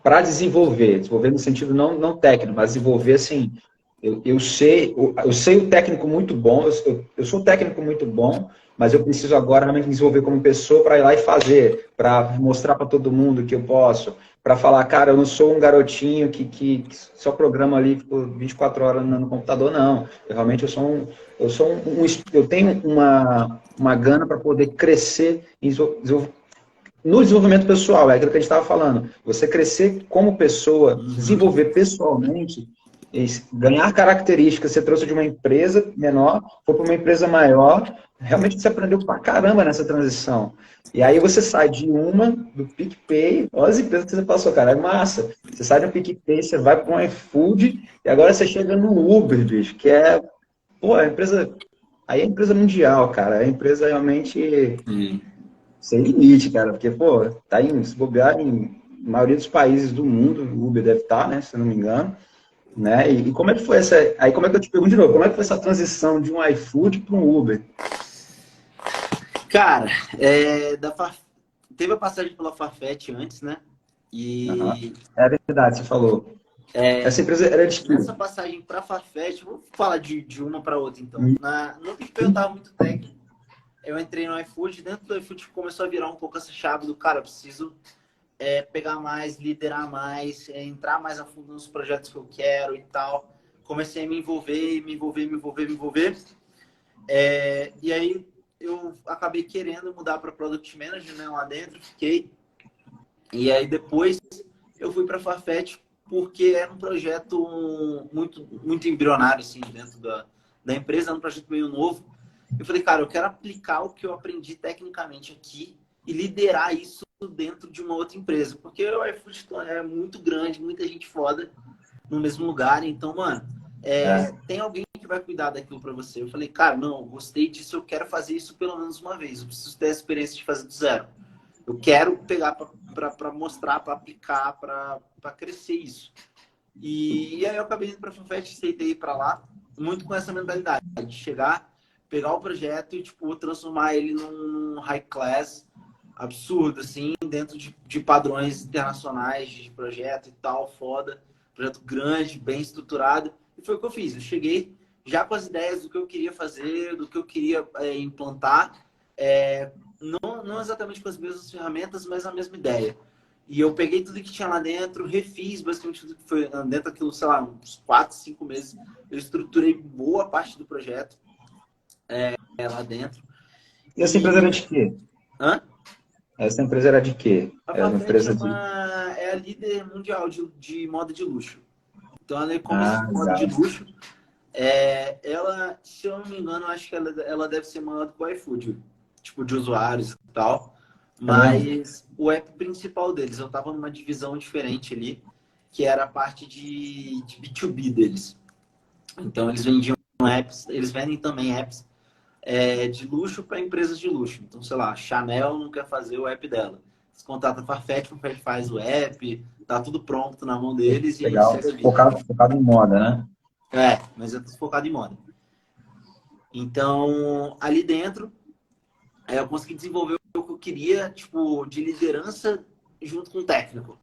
para desenvolver no sentido não técnico, mas desenvolver assim. Eu sei o técnico muito bom, eu sou um técnico muito bom, mas eu preciso agora realmente me desenvolver como pessoa para ir lá e fazer, para mostrar para todo mundo que eu posso, para falar, cara, eu não sou um garotinho que só programa ali por 24 horas no computador, não. Eu realmente eu tenho uma gana para poder crescer no desenvolvimento pessoal, é aquilo que a gente estava falando. Você crescer como pessoa, desenvolver pessoalmente, ganhar características. Você trouxe de uma empresa menor, foi para uma empresa maior. Realmente você aprendeu pra caramba nessa transição. E aí você sai do PicPay, olha as empresas que você passou, cara, é massa. Você sai do PicPay, você vai para um iFood, e agora você chega no Uber, bicho, que pô, a empresa, aí é a empresa mundial, cara, é a empresa realmente sem limite, cara, porque, pô, se bobear em maioria dos países do mundo, o Uber deve estar, né, se eu não me engano, né, e como é que foi aí como é que eu te pergunto de novo, como é que foi essa transição de um iFood para um Uber? Cara, teve a passagem pela Farfetch antes, né? Uhum. E É verdade, você falou. Essa empresa era de quê? nessa passagem para Farfetch, vou falar de uma para outra, então. No PicPay eu estava muito técnico. Eu entrei no iFood, dentro do iFood começou a virar um pouco essa chave do cara, eu preciso pegar mais, liderar mais, entrar mais a fundo nos projetos que eu quero e tal. Comecei a me envolver. E aí eu acabei querendo mudar para Product Manager, né, lá dentro, fiquei. E aí depois eu fui para Farfetch porque era um projeto muito embrionário, assim, dentro da empresa, era um projeto meio novo. Eu falei, cara, eu quero aplicar o que eu aprendi tecnicamente aqui e liderar isso dentro de uma outra empresa. Porque o iFood é muito grande, muita gente foda no mesmo lugar. Então, mano, tem alguém que vai cuidar daquilo para você. Eu falei, cara, não, eu gostei disso, eu quero fazer isso pelo menos uma vez. Eu preciso ter a experiência de fazer do zero. Eu quero pegar para mostrar, para aplicar, para crescer isso. E aí eu acabei indo para a Farfetch, aceitei para lá, muito com essa mentalidade de chegar, pegar o projeto e tipo transformar ele num high class absurdo, assim, dentro de padrões internacionais de projeto e tal, foda, projeto grande, bem estruturado. E foi o que eu fiz. Eu cheguei já com as ideias do que eu queria fazer, do que eu queria implantar, não exatamente com as mesmas ferramentas, mas a mesma ideia. E eu peguei tudo que tinha lá dentro, refiz basicamente tudo que foi dentro daquilo, sei lá, uns 4, 5 meses. Eu estruturei boa parte do projeto lá dentro. E essa empresa era de quê? Hã? Essa empresa era de quê? A Era uma Farfetch empresa de... é a líder mundial de moda de luxo. Então, ela é e-commerce Ah, de moda de legal. luxo. Ela, se eu não me engano, acho que ela deve ser maior do que o iFood, tipo, de usuários e tal. É mesmo? Mas o app principal deles, eu estava numa divisão diferente ali, que era a parte de B2B deles. Então, eles vendiam apps, eles vendem também apps de luxo para empresas de luxo. Então, sei lá, a Chanel não quer fazer o app dela. Você contrata a Farfetch faz o app, tá tudo pronto na mão deles e Legal. segue a vida. Focado em moda, né? Mas é tudo focado em moda. Então, ali dentro, eu consegui desenvolver o que eu queria, tipo, de liderança junto com o técnico.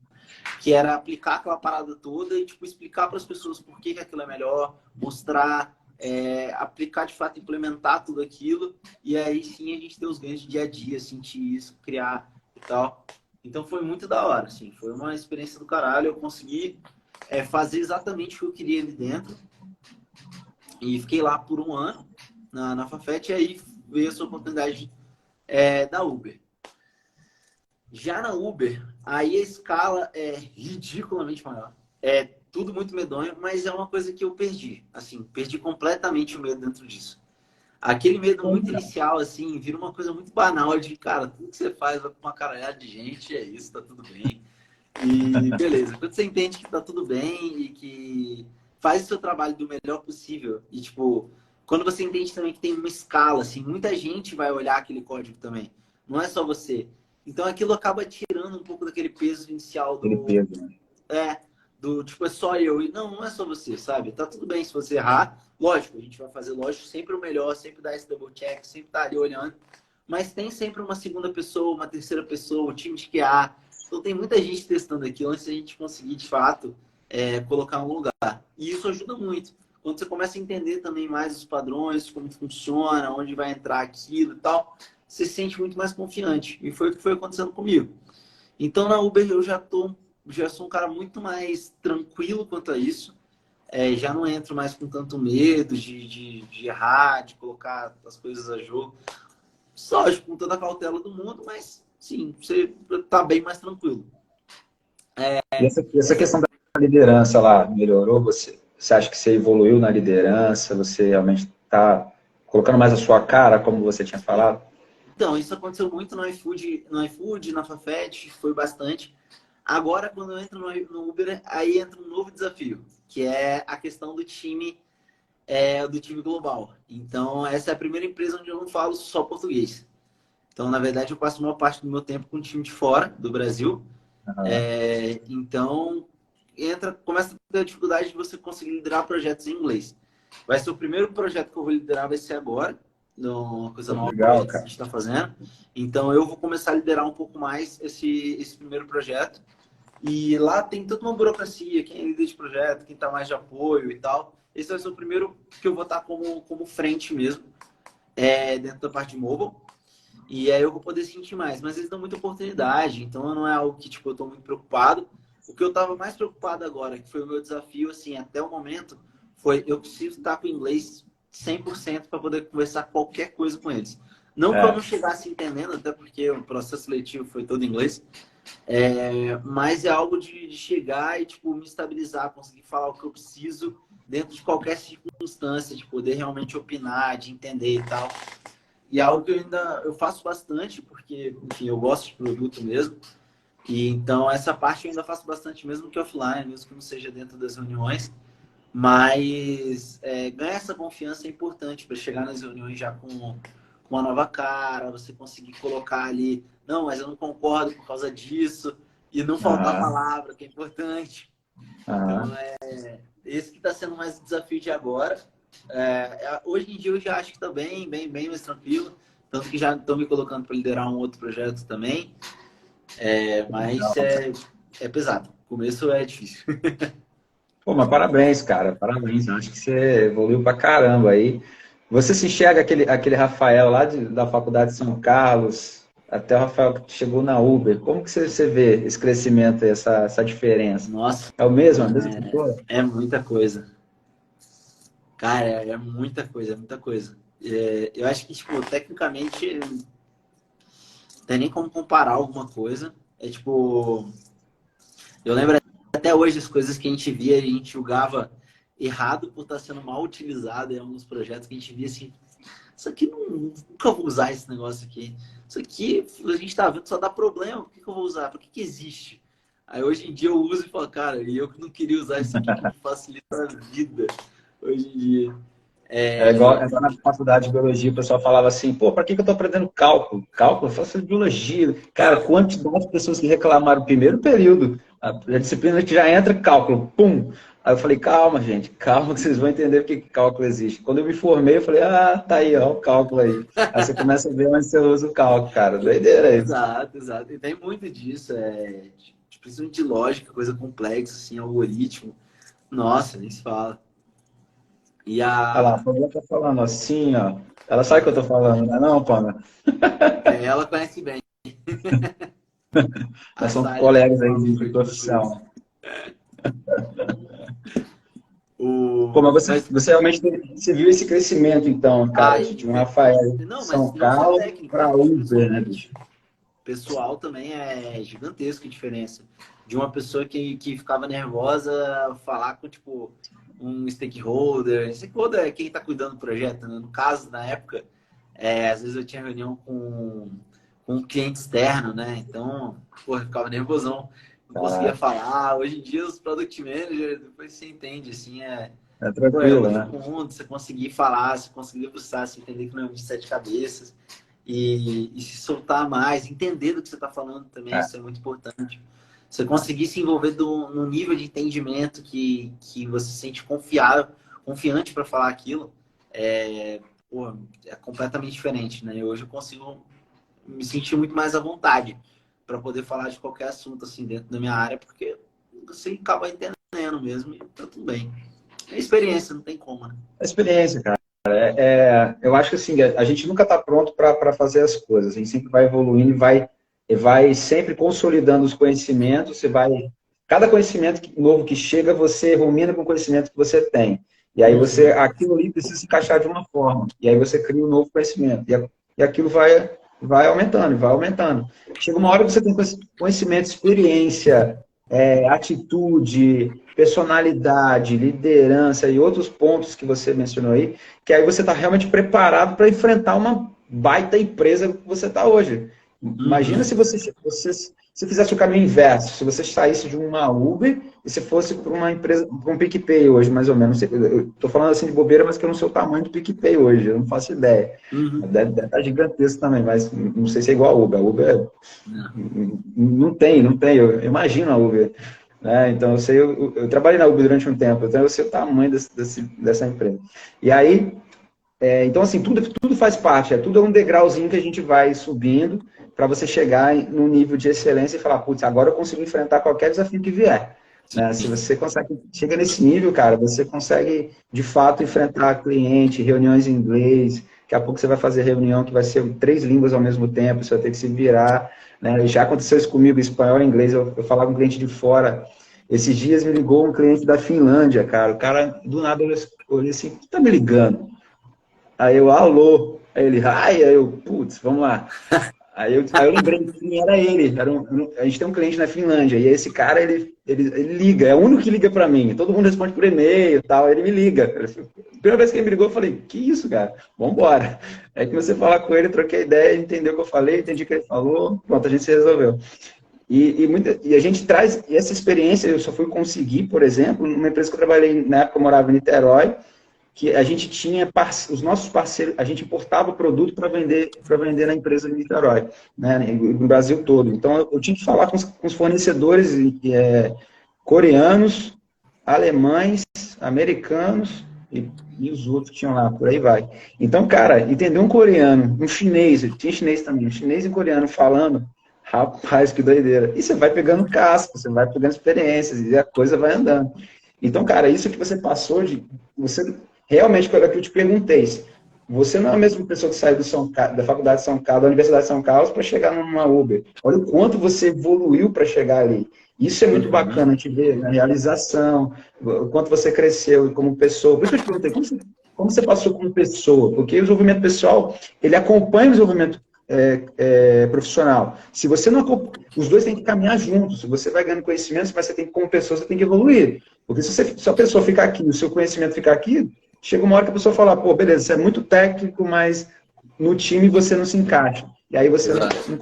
Que era aplicar aquela parada toda e, tipo, explicar para as pessoas por que aquilo é melhor, mostrar, aplicar de fato, implementar tudo aquilo. E aí sim a gente ter os ganhos de dia a dia, sentir isso, criar e tal. Então foi muito da hora, assim. Foi uma experiência do caralho. Eu consegui fazer exatamente o que eu queria ali dentro. E fiquei lá por um ano na Farfetch, e aí veio essa oportunidade da Uber. Já na Uber, aí a escala é ridiculamente maior. É tudo muito medonho, mas é uma coisa que eu perdi. Assim, perdi completamente o medo dentro disso. Aquele medo muito inicial, assim, vira uma coisa muito banal de, cara, tudo que você faz vai com uma caralhada de gente, é isso, tá tudo bem. E beleza. Quando você entende que tá tudo bem e que faz o seu trabalho do melhor possível, e tipo, quando você entende também que tem uma escala, assim, muita gente vai olhar aquele código também. Não é só você. Então aquilo acaba tirando um pouco daquele peso inicial Aquele peso, né? tipo, é só eu. E não é só você, sabe? Tá tudo bem se você errar. Lógico, a gente vai fazer, lógico, sempre o melhor, sempre dar esse double check, sempre tá ali olhando. Mas tem sempre uma segunda pessoa, uma terceira pessoa, o time de QA. Então tem muita gente testando aquilo antes da gente conseguir, de fato, colocar um lugar. E isso ajuda muito. Quando você começa a entender também mais os padrões, como funciona, onde vai entrar aquilo e tal, você se sente muito mais confiante. E foi o que foi acontecendo comigo. Então, na Uber, eu já sou um cara muito mais tranquilo quanto a isso. Já não entro mais com tanto medo de errar, de colocar as coisas a jogo. Só com toda a cautela do mundo, mas sim, você tá bem mais tranquilo. E essa questão da liderança lá, melhorou? Você acha que você evoluiu na liderança? Você realmente está colocando mais a sua cara, como você tinha falado? Então, isso aconteceu muito no iFood, na Farfetch, foi bastante. Agora, quando eu entro no Uber, aí entra um novo desafio, que é a questão do time global. Então, essa é a primeira empresa onde eu não falo só português. Então, na verdade, eu passo a maior parte do meu tempo com um time de fora, do Brasil. Uhum. Então, começa a ter a dificuldade de você conseguir liderar projetos em inglês. Vai ser o primeiro projeto que eu vou liderar, vai ser agora. Uma coisa nova que a Legal, gente cara. está fazendo. Então, eu vou começar a liderar um pouco mais esse primeiro projeto. E lá tem toda uma burocracia, quem é líder de projeto, quem está mais de apoio e tal. Esse vai ser o primeiro que eu vou estar como frente mesmo, dentro da parte de mobile. E aí eu vou poder sentir mais. Mas eles dão muita oportunidade, então não é algo que tipo, eu estou muito preocupado. O que eu estava mais preocupado agora, que foi o meu desafio, assim, até o momento, foi eu preciso estar com o inglês 100% para poder conversar qualquer coisa com eles. Não que eu não chegasse entendendo, até porque o processo seletivo foi todo em inglês, mas é algo de chegar e tipo, me estabilizar, conseguir falar o que eu preciso dentro de qualquer circunstância, de poder realmente opinar, de entender e tal. E é algo que eu faço bastante, porque, enfim, eu gosto de produto mesmo. E então essa parte eu ainda faço bastante, mesmo que offline, mesmo que não seja dentro das reuniões. Mas ganhar essa confiança é importante para chegar nas reuniões já com uma nova cara, você conseguir colocar ali, não, mas eu não concordo por causa disso, e não faltar Aham, palavra, que é importante. Então, aham. esse que está sendo mais o desafio de agora. Hoje em dia eu já acho que está bem mais tranquilo, tanto que já estou me colocando para liderar um outro projeto também, mas Legal. é pesado. O começo é difícil. Pô, mas parabéns, cara. Parabéns. Eu acho que você evoluiu pra caramba aí. Você se enxerga aquele Rafael lá da Faculdade de São Carlos, até o Rafael que chegou na Uber. Como que você vê esse crescimento, essa diferença? Nossa, É o mesmo, a mesma pessoa? é muita coisa. Cara, é muita coisa, é muita coisa. Eu acho que, tipo, tecnicamente, não tem nem como comparar alguma coisa. É tipo, eu lembro até hoje as coisas que a gente via, a gente julgava errado por estar sendo mal utilizado em alguns projetos que a gente via assim, isso aqui nunca vou usar esse negócio aqui. Isso aqui a gente tá vendo que só dá problema, por que eu vou usar? Por que existe? Aí hoje em dia eu uso e falo, cara, e eu que não queria usar isso aqui que me facilita a vida hoje em dia. É igual na faculdade de biologia, o pessoal falava assim, pô, para que eu estou aprendendo cálculo? Cálculo, eu faço biologia. Cara, quantidade de pessoas que reclamaram no primeiro período, a disciplina que já entra, cálculo, pum. Aí eu falei, calma, gente, calma que vocês vão entender porque que cálculo existe. Quando eu me formei, eu falei, tá aí, ó, o cálculo aí. Aí você começa a ver onde você usa o cálculo, cara, doideira isso. Exato, exato. E tem muito disso, principalmente de lógica, coisa complexa, assim, algoritmo. Nossa, nem se fala. E Olha lá, a a, Pamela tá falando assim, ó. Ela sabe o que eu tô falando, não é não, Pamela? ela conhece bem Nós as somos áreas que colegas aí falam de sobre tudo isso. profissão. Pô, mas Mas, você realmente você viu esse crescimento, então, cara, de um Rafael não, de mas São não só Carlos técnico, para eu acho Uber, né, pessoalmente. bicho? Pessoal também é gigantesca a diferença. De uma pessoa que ficava nervosa falar com, tipo, um stakeholder. Stakeholder é quem está cuidando do projeto, né? No caso, na época, às vezes eu tinha reunião com um cliente externo, né? Então, pô, eu ficava nervosão. Não conseguia Caraca, falar. Hoje em dia, os product managers, depois você entende, assim, é pô, é tranquilo, outro né? mundo. Você conseguir falar, você conseguir debruçar, você entender que não é um de sete cabeças e se soltar mais, entender do que você está falando também, É, isso é muito importante. Você conseguir se envolver no nível de entendimento que você se sente confiante para falar aquilo, pô, é completamente diferente, né? Hoje eu consigo me sentir muito mais à vontade para poder falar de qualquer assunto assim dentro da minha área, porque você acaba entendendo mesmo e tá tudo bem. É experiência, não tem como, né? a experiência, cara. Eu acho que assim, a gente nunca está pronto para fazer as coisas. A gente sempre vai evoluindo e vai sempre consolidando os conhecimentos. Cada conhecimento novo que chega, você rumina com o conhecimento que você tem. E aí aquilo ali precisa se encaixar de uma forma. E aí você cria um novo conhecimento. E aquilo vai aumentando, vai aumentando. Chega uma hora que você tem conhecimento, experiência, atitude, personalidade, liderança e outros pontos que você mencionou aí, que aí você está realmente preparado para enfrentar uma baita empresa que você está hoje. Imagina Uhum. se se fizesse o caminho inverso, se você saísse de uma Uber e se fosse para uma empresa, para um PicPay hoje, mais ou menos. Eu estou falando assim de bobeira, mas que eu não sei o tamanho do PicPay hoje, eu não faço ideia. Uhum. Deve estar gigantesco também, mas não sei se é igual a Uber. A Uber Não. não tem, eu imagino a Uber. Né? Então, eu trabalhei na Uber durante um tempo, então eu sei o tamanho dessa empresa. E aí, então, assim, tudo faz parte, tudo é um degrauzinho que a gente vai subindo para você chegar no nível de excelência e falar, putz, agora eu consigo enfrentar qualquer desafio que vier. Né? Se você chega nesse nível, cara, você consegue, de fato, enfrentar cliente, reuniões em inglês, daqui a pouco você vai fazer reunião que vai ser 3 línguas ao mesmo tempo, você vai ter que se virar. Né? Já aconteceu isso comigo, espanhol e inglês, eu falava com um cliente de fora. Esses dias me ligou um cliente da Finlândia, cara. O cara, do nada, eu olhei assim, tu tá me ligando? Aí eu, alô. Aí ele, ai, aí eu, putz, vamos lá. Aí eu lembrei quem era ele. A gente tem um cliente na Finlândia, e esse cara, ele liga, é o único que liga para mim. Todo mundo responde por e-mail e tal, ele me liga. Primeira vez que ele me ligou, eu falei, que isso, cara? Vambora. Aí comecei a falar com ele, troquei ideia, entendeu o que eu falei, entendi o que ele falou, pronto, a gente se resolveu. E a gente traz essa experiência, eu só fui conseguir, por exemplo, numa empresa que eu trabalhei, na época eu morava em Niterói, que a gente tinha os nossos parceiros, a gente importava produto para vender na empresa de Niterói, né, no Brasil todo. Então eu tinha que falar com os fornecedores coreanos, alemães, americanos e os outros que tinham lá, por aí vai. Então, cara, entender um coreano, um chinês, tinha chinês também, um chinês e um coreano falando, rapaz, que doideira. E você vai pegando casco, você vai pegando experiências e a coisa vai andando. Então, cara, isso que você passou de você realmente, pelo que eu te perguntei, você não é a mesma pessoa que saiu da Faculdade de São Carlos, da Universidade de São Carlos, para chegar numa Uber. Olha o quanto você evoluiu para chegar ali. Isso é muito bacana, a gente vê na realização, o quanto você cresceu como pessoa. Por isso que eu te perguntei, como você passou como pessoa? Porque o desenvolvimento pessoal, ele acompanha o desenvolvimento profissional. Se você não, os dois têm que caminhar juntos. Se você vai ganhando conhecimento, mas você tem que, como pessoa, você tem que evoluir. Porque se a pessoa ficar aqui, o seu conhecimento ficar aqui, chega uma hora que a pessoa fala, pô, beleza, você é muito técnico, mas no time você não se encaixa. E aí você não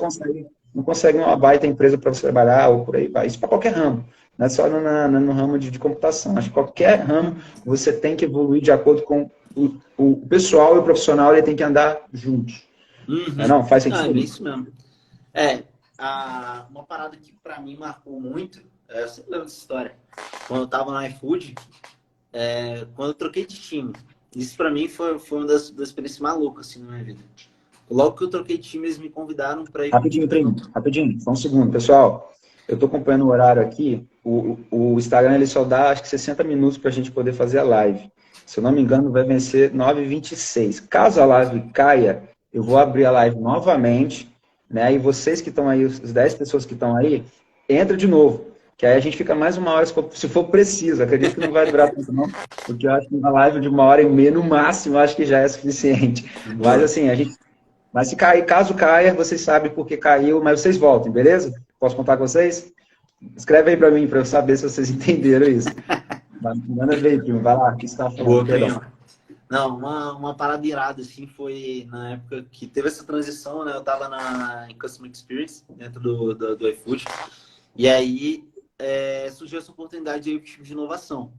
consegue uma baita empresa para você trabalhar, ou por aí vai. Isso para qualquer ramo. Não é só no ramo de computação. Acho que qualquer ramo você tem que evoluir de acordo com o pessoal e o profissional, ele tem que andar juntos. Não, faz sentido? É bem isso mesmo. Uma parada que pra mim marcou muito, eu sempre lembro dessa história, quando eu tava no iFood, quando eu troquei de time. Isso pra mim foi uma das experiências malucas assim, na minha vida. Logo que eu troquei de time, eles me convidaram pra ir... Rapidinho, primo, rapidinho, só um segundo. Pessoal, eu tô acompanhando o horário aqui, o Instagram ele só dá acho que 60 minutos pra gente poder fazer a live. Se eu não me engano, vai vencer 9h26. Caso a live caia, eu vou abrir a live novamente, né? E vocês que estão aí, as 10 pessoas que estão aí, entra de novo. Que aí a gente fica mais uma hora, se for preciso. Acredito que não vai durar tanto, não. Porque eu acho que uma live de 1h30, no máximo, acho que já é suficiente. Mas assim, Mas se cair, caso caia, vocês sabem por que caiu, mas vocês voltem, beleza? Posso contar com vocês? Escreve aí para mim, para eu saber se vocês entenderam isso. Manda ver, primo. Vai lá, o que você está falando? Boa, primo. Não, uma parada irada, assim, foi na época que teve essa transição, né? Eu tava em Customer Experience, dentro do iFood. E aí, surgiu essa oportunidade de ir pro time de inovação.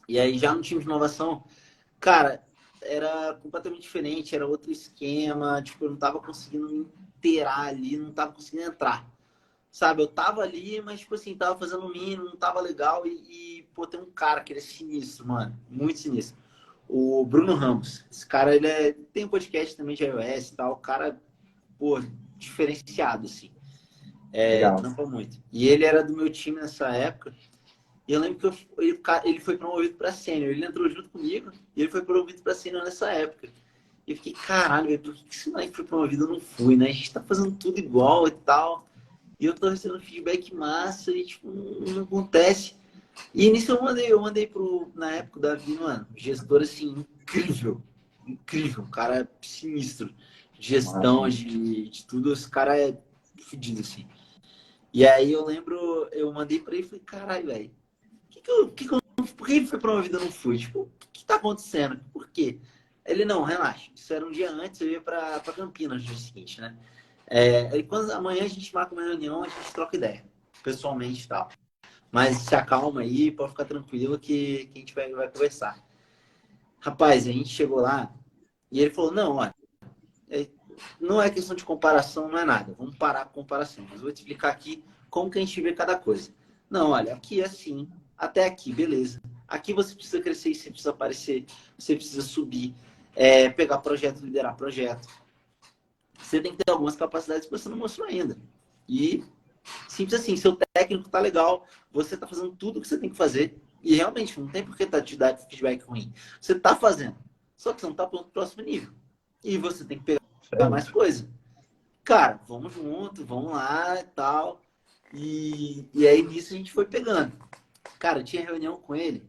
E aí, já no time de inovação, cara, era completamente diferente, era outro esquema. Tipo, eu não tava conseguindo me inteirar ali, não tava conseguindo entrar. Sabe, eu tava ali, mas, tipo assim, tava fazendo o mínimo, não tava legal. Pô, tem um cara que ele é sinistro, mano, muito sinistro. O Bruno Ramos. Esse cara, ele tem um podcast também de iOS e tal. O cara, pô, diferenciado, assim. Trampa muito. E ele era do meu time nessa época. E eu lembro que ele foi promovido para sênior. Ele entrou junto comigo e ele foi promovido para sênior nessa época. E eu fiquei, caralho, velho, por que esse moleque foi promovido? Eu não fui, né? A gente tá fazendo tudo igual e tal. E eu tô recebendo feedback massa e, tipo, não acontece. E nisso eu mandei na época, o Davi, mano, gestor, assim, incrível. Incrível, um cara sinistro. Gestão de tudo, esse cara é fodido, assim. E aí eu lembro, eu mandei pra ele e falei, caralho, velho, por que ele foi promovido e eu não fui? Tipo, o que tá acontecendo? Por quê? Ele, não, relaxa. Isso era um dia antes, eu ia pra Campinas no dia seguinte, né? Aí quando amanhã a gente marca uma reunião, a gente troca ideia, pessoalmente e tal. Mas se acalma aí, pode ficar tranquilo que a gente vai conversar. Rapaz, a gente chegou lá e ele falou, não, olha, não é questão de comparação, não é nada. Vamos parar com comparação. Mas eu vou te explicar aqui como que a gente vê cada coisa. Não, olha, aqui é assim, até aqui, beleza. Aqui você precisa crescer, você precisa aparecer, você precisa subir, pegar projeto, liderar projeto. Você tem que ter algumas capacidades que você não mostrou ainda. E simples assim, seu técnico tá legal, você tá fazendo tudo o que você tem que fazer e realmente não tem por que te dar feedback ruim. Você tá fazendo, só que você não tá pronto pro próximo nível. E você tem que pegar mais coisa. Cara, vamos junto, vamos lá e tal. E aí nisso a gente foi pegando. Cara, eu tinha reunião com ele,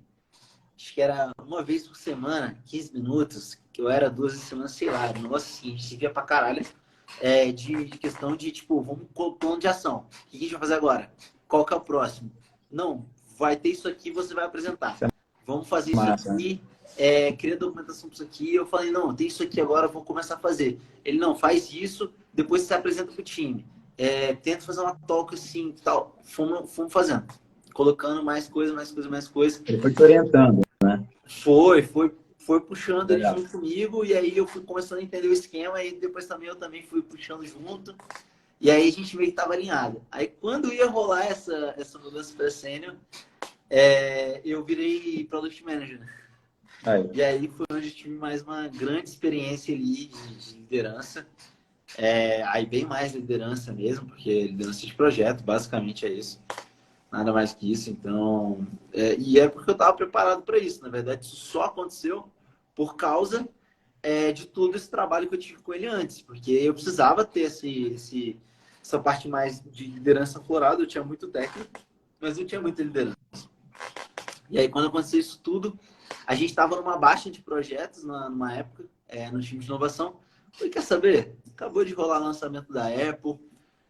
acho que era uma vez por semana, 15 minutos, que eu era 2 semanas, sei lá, um negócio assim, a gente se via pra caralho. De questão de, tipo, vamos com o plano de ação. O que a gente vai fazer agora? Qual que é o próximo? Não, vai ter isso aqui, você vai apresentar. Vamos fazer isso aqui, cria documentação para isso aqui. Eu falei, não, tem isso aqui agora, vou começar a fazer. Ele, não, faz isso, depois você apresenta pro time. Tenta fazer uma toca assim, tal. Fomos fazendo. Colocando mais coisa. Ele foi te orientando, né? Foi puxando ele junto comigo, e aí eu fui começando a entender o esquema, e depois também eu fui puxando junto, e aí a gente meio que tava alinhado. Aí quando ia rolar essa mudança para sênior, eu virei Product Manager, né? E aí foi onde eu tive mais uma grande experiência ali de liderança, aí bem mais liderança mesmo, porque liderança de projeto, basicamente é isso. Nada mais que isso, então... e é porque eu estava preparado para isso. Na verdade, isso só aconteceu por causa de todo esse trabalho que eu tive com ele antes, porque eu precisava ter essa parte mais de liderança aflorada. Eu tinha muito técnico, mas não tinha muita liderança. E aí, quando aconteceu isso tudo, a gente estava numa baixa de projetos numa época, no time de inovação. Falei, quer saber? Acabou de rolar o lançamento da Apple,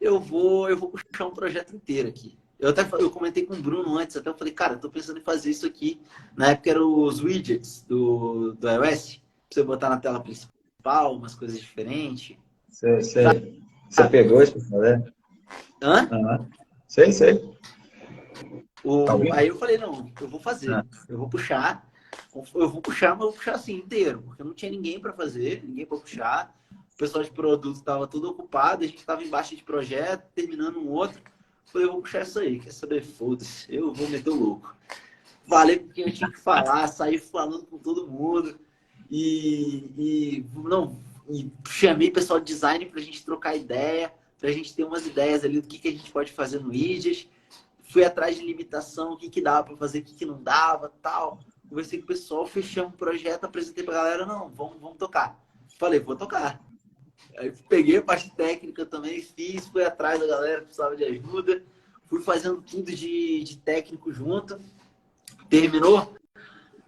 eu vou puxar um projeto inteiro aqui. Eu comentei com o Bruno antes, até eu falei, cara, eu tô pensando em fazer isso aqui. Na época eram os widgets do iOS, pra você botar na tela principal, umas coisas diferentes. Você pegou isso pra fazer? Hã? Uhum. Sei. Tá ouvindo? Aí eu falei, não, eu vou fazer. Eu vou puxar, mas eu vou puxar assim inteiro, porque não tinha ninguém para fazer, ninguém para puxar. O pessoal de produto estava tudo ocupado, a gente estava embaixo de projeto, terminando um outro. Falei, eu vou puxar isso aí, quer saber? Foda-se, eu vou meter o louco. Falei porque eu tinha que falar, saí falando com todo mundo. E chamei pessoal de design para a gente trocar ideia, para a gente ter umas ideias ali do que a gente pode fazer no widget. Fui atrás de limitação, o que dava para fazer, o que não dava, tal. Conversei com o pessoal, fechamos um projeto, apresentei para a galera, não, vamos tocar. Falei, vou tocar. Aí peguei a parte técnica também, fui atrás da galera que precisava de ajuda, fui fazendo tudo de técnico junto. Terminou,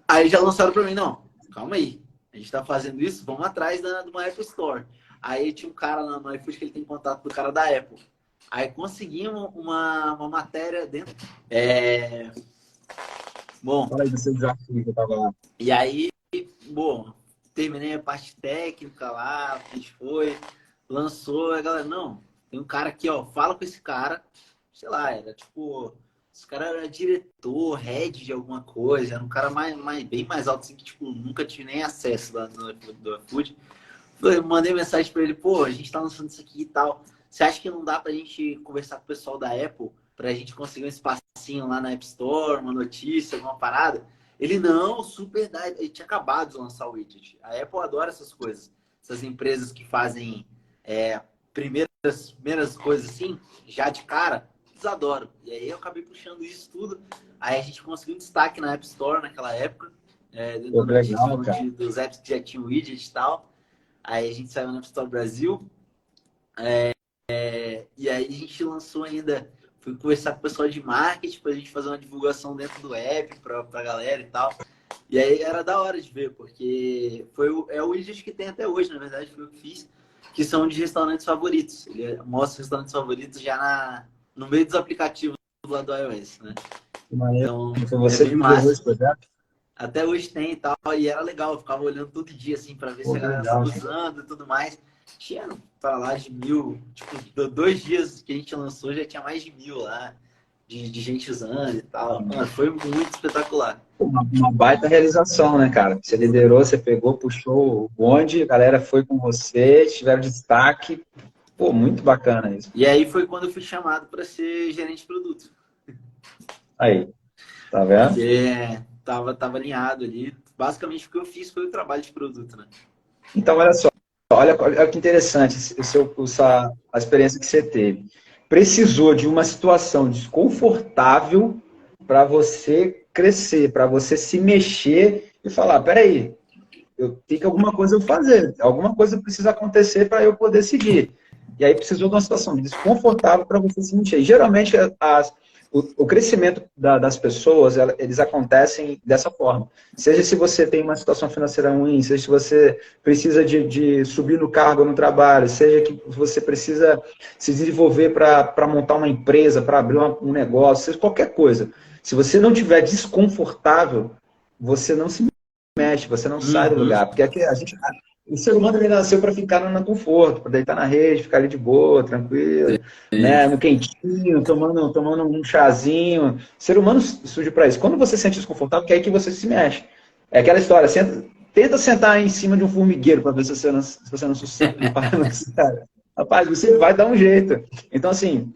aí já lançaram para mim, não, calma aí, a gente está fazendo isso, vamos atrás de uma Apple Store. Aí tinha um cara no iFood que ele tem contato do cara da Apple. Aí conseguimos uma matéria dentro. Bom. Fala aí do seu desafio que eu tava lá. E aí, bom, terminei a parte técnica lá, a gente lançou, a galera, não, tem um cara aqui, ó, fala com esse cara, sei lá, era tipo, esse cara era diretor, head de alguma coisa, era um cara bem mais alto, assim, que tipo, nunca tive nem acesso lá do iFood. Mandei mensagem pra ele, pô, a gente tá lançando isso aqui e tal. Você acha que não dá pra gente conversar com o pessoal da Apple pra gente conseguir um espacinho lá na App Store, uma notícia, alguma parada? Ele, não, super dá. Ele tinha acabado de lançar o widget. A Apple adora essas coisas. Essas empresas que fazem primeiras coisas assim, já de cara, eles adoram. E aí eu acabei puxando isso tudo. Aí a gente conseguiu um destaque na App Store naquela época. Legal, dos apps que já tinham widget e tal. Aí a gente saiu na App Store Brasil. E aí a gente lançou ainda, fui conversar com o pessoal de marketing pra gente fazer uma divulgação dentro do app pra galera e tal. E aí era da hora de ver, porque é o widget que tem até hoje, na verdade, foi o que fiz, que são de restaurantes favoritos. Ele mostra restaurantes favoritos já no meio dos aplicativos lá do iOS, né? Então, foi você que criou esse projeto? Até hoje tem e tal, e era legal, eu ficava olhando todo dia, assim, pra ver se a galera estava usando e tudo mais. Tinha pra lá de 1000, tipo, 2 dias que a gente lançou, já tinha mais de 1000 lá, de gente usando e tal. Mano, foi muito espetacular. Uma baita realização, né, cara? Você liderou, você pegou, puxou o bonde, a galera foi com você, tiveram destaque. Pô, muito bacana isso. E aí foi quando eu fui chamado para ser gerente de produto. Aí, tá vendo? Porque tava alinhado ali. Basicamente o que eu fiz foi o trabalho de produto, né? Então, olha só. Olha que interessante a experiência que você teve. Precisou de uma situação desconfortável para você crescer, para você se mexer e falar, peraí, eu tenho que alguma coisa eu fazer, alguma coisa precisa acontecer para eu poder seguir. E aí precisou de uma situação desconfortável para você se mexer. E, geralmente, o crescimento das pessoas, eles acontecem dessa forma. Seja se você tem uma situação financeira ruim, seja se você precisa de subir no cargo ou no trabalho, seja que você precisa se desenvolver para montar uma empresa, para abrir um negócio, seja qualquer coisa. Se você não estiver desconfortável, você não se mexe, você não sai do lugar. Porque o ser humano ele nasceu para ficar no conforto, para deitar na rede, ficar ali de boa, tranquilo, né, no quentinho, tomando um chazinho. O ser humano surge para isso. Quando você se sente desconfortável, que é aí que você se mexe. É aquela história, tenta sentar em cima de um formigueiro para ver se você não para. Rapaz, você vai dar um jeito. Então, assim,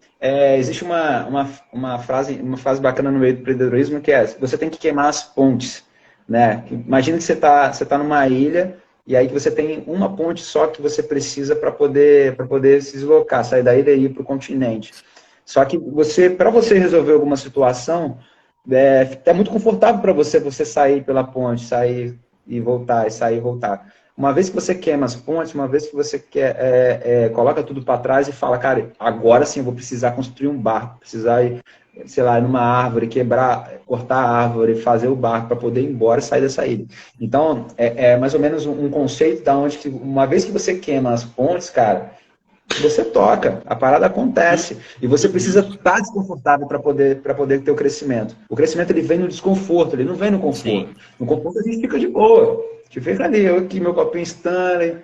existe uma frase bacana no meio do empreendedorismo que é: você tem que queimar as pontes. Né? Imagina que você tá numa ilha e aí que você tem uma ponte só que você precisa para poder se deslocar, sair da ilha e ir para o continente. Só que para você resolver alguma situação, é muito confortável para você sair pela ponte, sair e voltar, sair e voltar. Uma vez que você queima as pontes, uma vez que você coloca tudo para trás e fala, cara, agora sim eu vou precisar construir um barco, precisar ir, sei lá, numa árvore, cortar a árvore, fazer o barco para poder ir embora e sair dessa ilha. Então, é mais ou menos um conceito da onde que, uma vez que você queima as pontes, cara, você toca, a parada acontece. E você precisa estar desconfortável para poder ter o crescimento. O crescimento ele vem no desconforto, ele não vem no conforto. Sim. No conforto a gente fica de boa. A gente fica ali, eu aqui, meu copinho Stanley,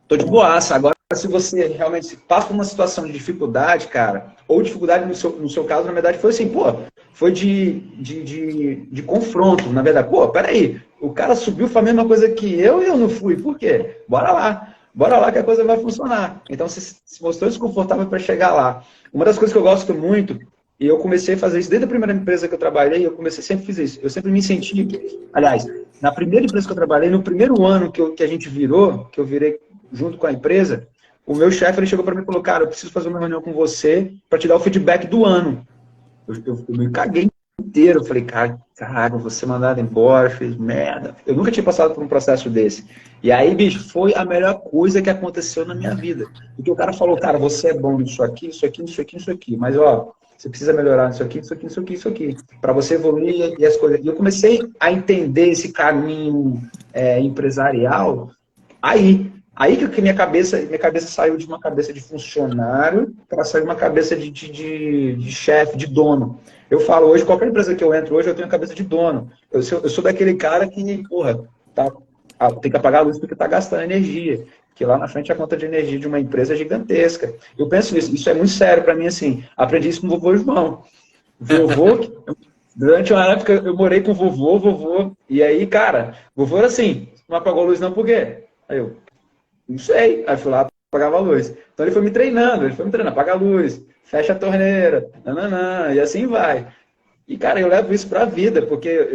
tô de boaça. Agora, se você realmente passa por uma situação de dificuldade, cara, ou dificuldade no seu caso, na verdade, foi assim, pô, foi de confronto, na verdade. Pô, peraí, o cara subiu, foi a mesma coisa que eu e eu não fui. Por quê? Bora lá. Bora lá que a coisa vai funcionar. Então, você se mostrou desconfortável para chegar lá. Uma das coisas que eu gosto muito, e eu comecei a fazer isso desde a primeira empresa que eu trabalhei, sempre fiz isso. Eu sempre me senti, aliás, na primeira empresa que eu trabalhei, no primeiro ano que a gente virou, que eu virei junto com a empresa, o meu chefe ele chegou para mim e falou, cara, eu preciso fazer uma reunião com você para te dar o feedback do ano. Eu me caguei inteiro. Eu falei, cara, vou ser mandado embora, fiz merda. Eu nunca tinha passado por um processo desse. E aí, bicho, foi a melhor coisa que aconteceu na minha vida. Porque o cara falou, cara, você é bom nisso aqui, isso aqui, isso aqui, isso aqui. Mas, ó, você precisa melhorar nisso aqui, isso aqui, isso aqui, isso aqui. Para você evoluir e as coisas. E eu comecei a entender esse caminho empresarial aí. Aí que minha cabeça saiu de uma cabeça de funcionário para sair de uma cabeça de chefe, de dono. Eu falo hoje, qualquer empresa que eu entro hoje, eu tenho a cabeça de dono. Eu sou daquele cara que, porra, tem que apagar a luz porque está gastando energia. Que lá na frente a conta de energia de uma empresa é gigantesca. Eu penso nisso, isso é muito sério para mim, assim. Aprendi isso com o vovô João. Durante uma época eu morei com o vovô, e aí, cara, o vovô era assim, não apagou a luz não, por quê? Aí eu, não sei. Aí fui lá, apagava a luz. Então ele foi me treinando, apaga a luz, fecha a torneira, nananã, e assim vai. E, cara, eu levo isso pra vida, porque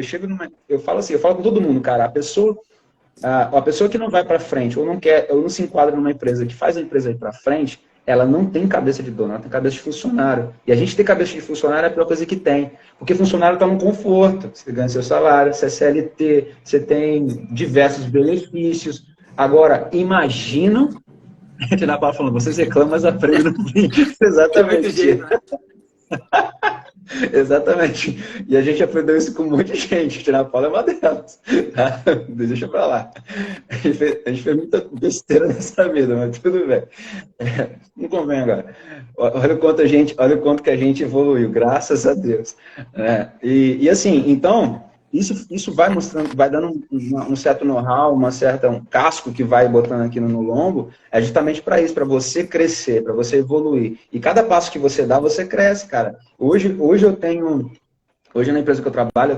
eu falo assim, eu falo com todo mundo, cara, a pessoa que não vai pra frente, ou não quer, ou não se enquadra numa empresa que faz a empresa ir pra frente, ela não tem cabeça de dono, ela tem cabeça de funcionário. E a gente ter cabeça de funcionário é a pior coisa que tem. Porque funcionário está no conforto. Você ganha seu salário, você é CLT, você tem diversos benefícios. Agora, imagina, a gente na Paula falando, vocês reclamam, mas aprendem no fim. Exatamente. Jeito, né? Exatamente. E a gente aprendeu isso com um monte de gente. Tirar a Paula é uma delas. Tá? Deixa pra lá. A gente fez muita besteira nessa vida, mas tudo bem. Não convém agora. Olha o quanto que a gente evoluiu, graças a Deus. E assim, então, isso vai mostrando, vai dando um certo know-how, um casco que vai botando aqui no lombo, é justamente para isso, para você crescer, para você evoluir. E cada passo que você dá, você cresce, cara. Hoje na empresa que eu trabalho,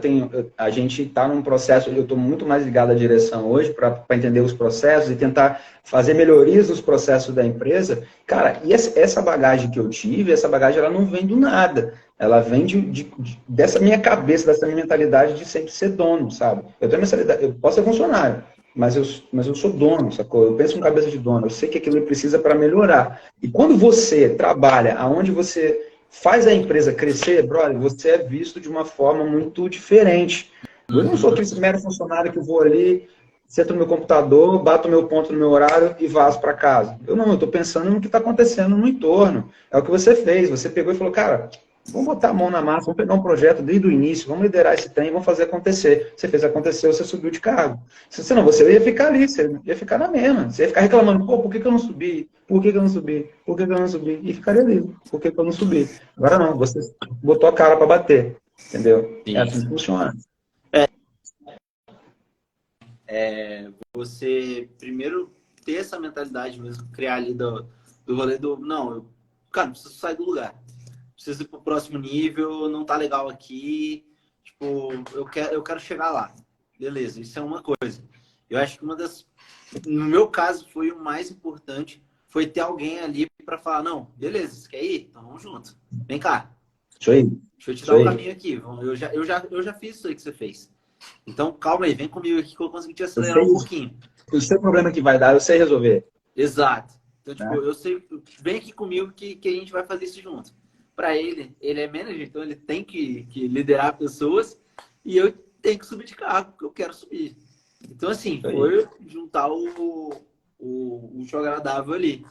a gente está num processo, eu estou muito mais ligado à direção hoje para entender os processos e tentar fazer melhorias nos processos da empresa. Cara, e essa bagagem que eu tive, essa bagagem ela não vem do nada. Ela vem dessa minha cabeça, dessa minha mentalidade de sempre ser dono, sabe? Eu tenho mentalidade, eu posso ser funcionário, mas eu sou dono, sacou? Eu penso com cabeça de dono, eu sei que aquilo precisa para melhorar. E quando você trabalha aonde você faz a empresa crescer, brother, você é visto de uma forma muito diferente. Eu não sou aquele mero funcionário que eu vou ali, sento no meu computador, bato o meu ponto no meu horário e vazo para casa. Eu estou pensando no que está acontecendo no entorno. É o que você fez. Você pegou e falou, cara, vamos botar a mão na massa, vamos pegar um projeto desde o início, vamos liderar esse trem, vamos fazer acontecer. Você fez acontecer, você subiu de cargo. Senão você ia ficar ali, você ia ficar na mesma. Você ia ficar reclamando, pô, por que eu não subi? Por que eu não subi? Por que eu não subi? E ficaria ali, por que eu não subi? Agora não, você botou a cara para bater, entendeu? Sim. É assim que funciona. Você primeiro ter essa mentalidade mesmo, criar ali do rolê não, cara, preciso sair do lugar. Preciso ir pro próximo nível, não tá legal aqui. Tipo, eu quero chegar lá. Beleza, isso é uma coisa. Eu acho que no meu caso, foi o mais importante, foi ter alguém ali para falar, não, beleza, você quer ir? Então vamos junto. Vem cá. Isso aí. Deixa eu te dar um caminho aqui. Eu já fiz isso aí que você fez. Então, calma aí, vem comigo aqui que eu consegui te acelerar um pouquinho. O seu problema que vai dar, eu sei resolver. Exato. Então, tipo, eu sei, vem aqui comigo que a gente vai fazer isso junto. Para ele é manager, então ele tem que liderar pessoas e eu tenho que subir de cargo, porque eu quero subir. Então, assim, foi juntar o útil ao agradável ali.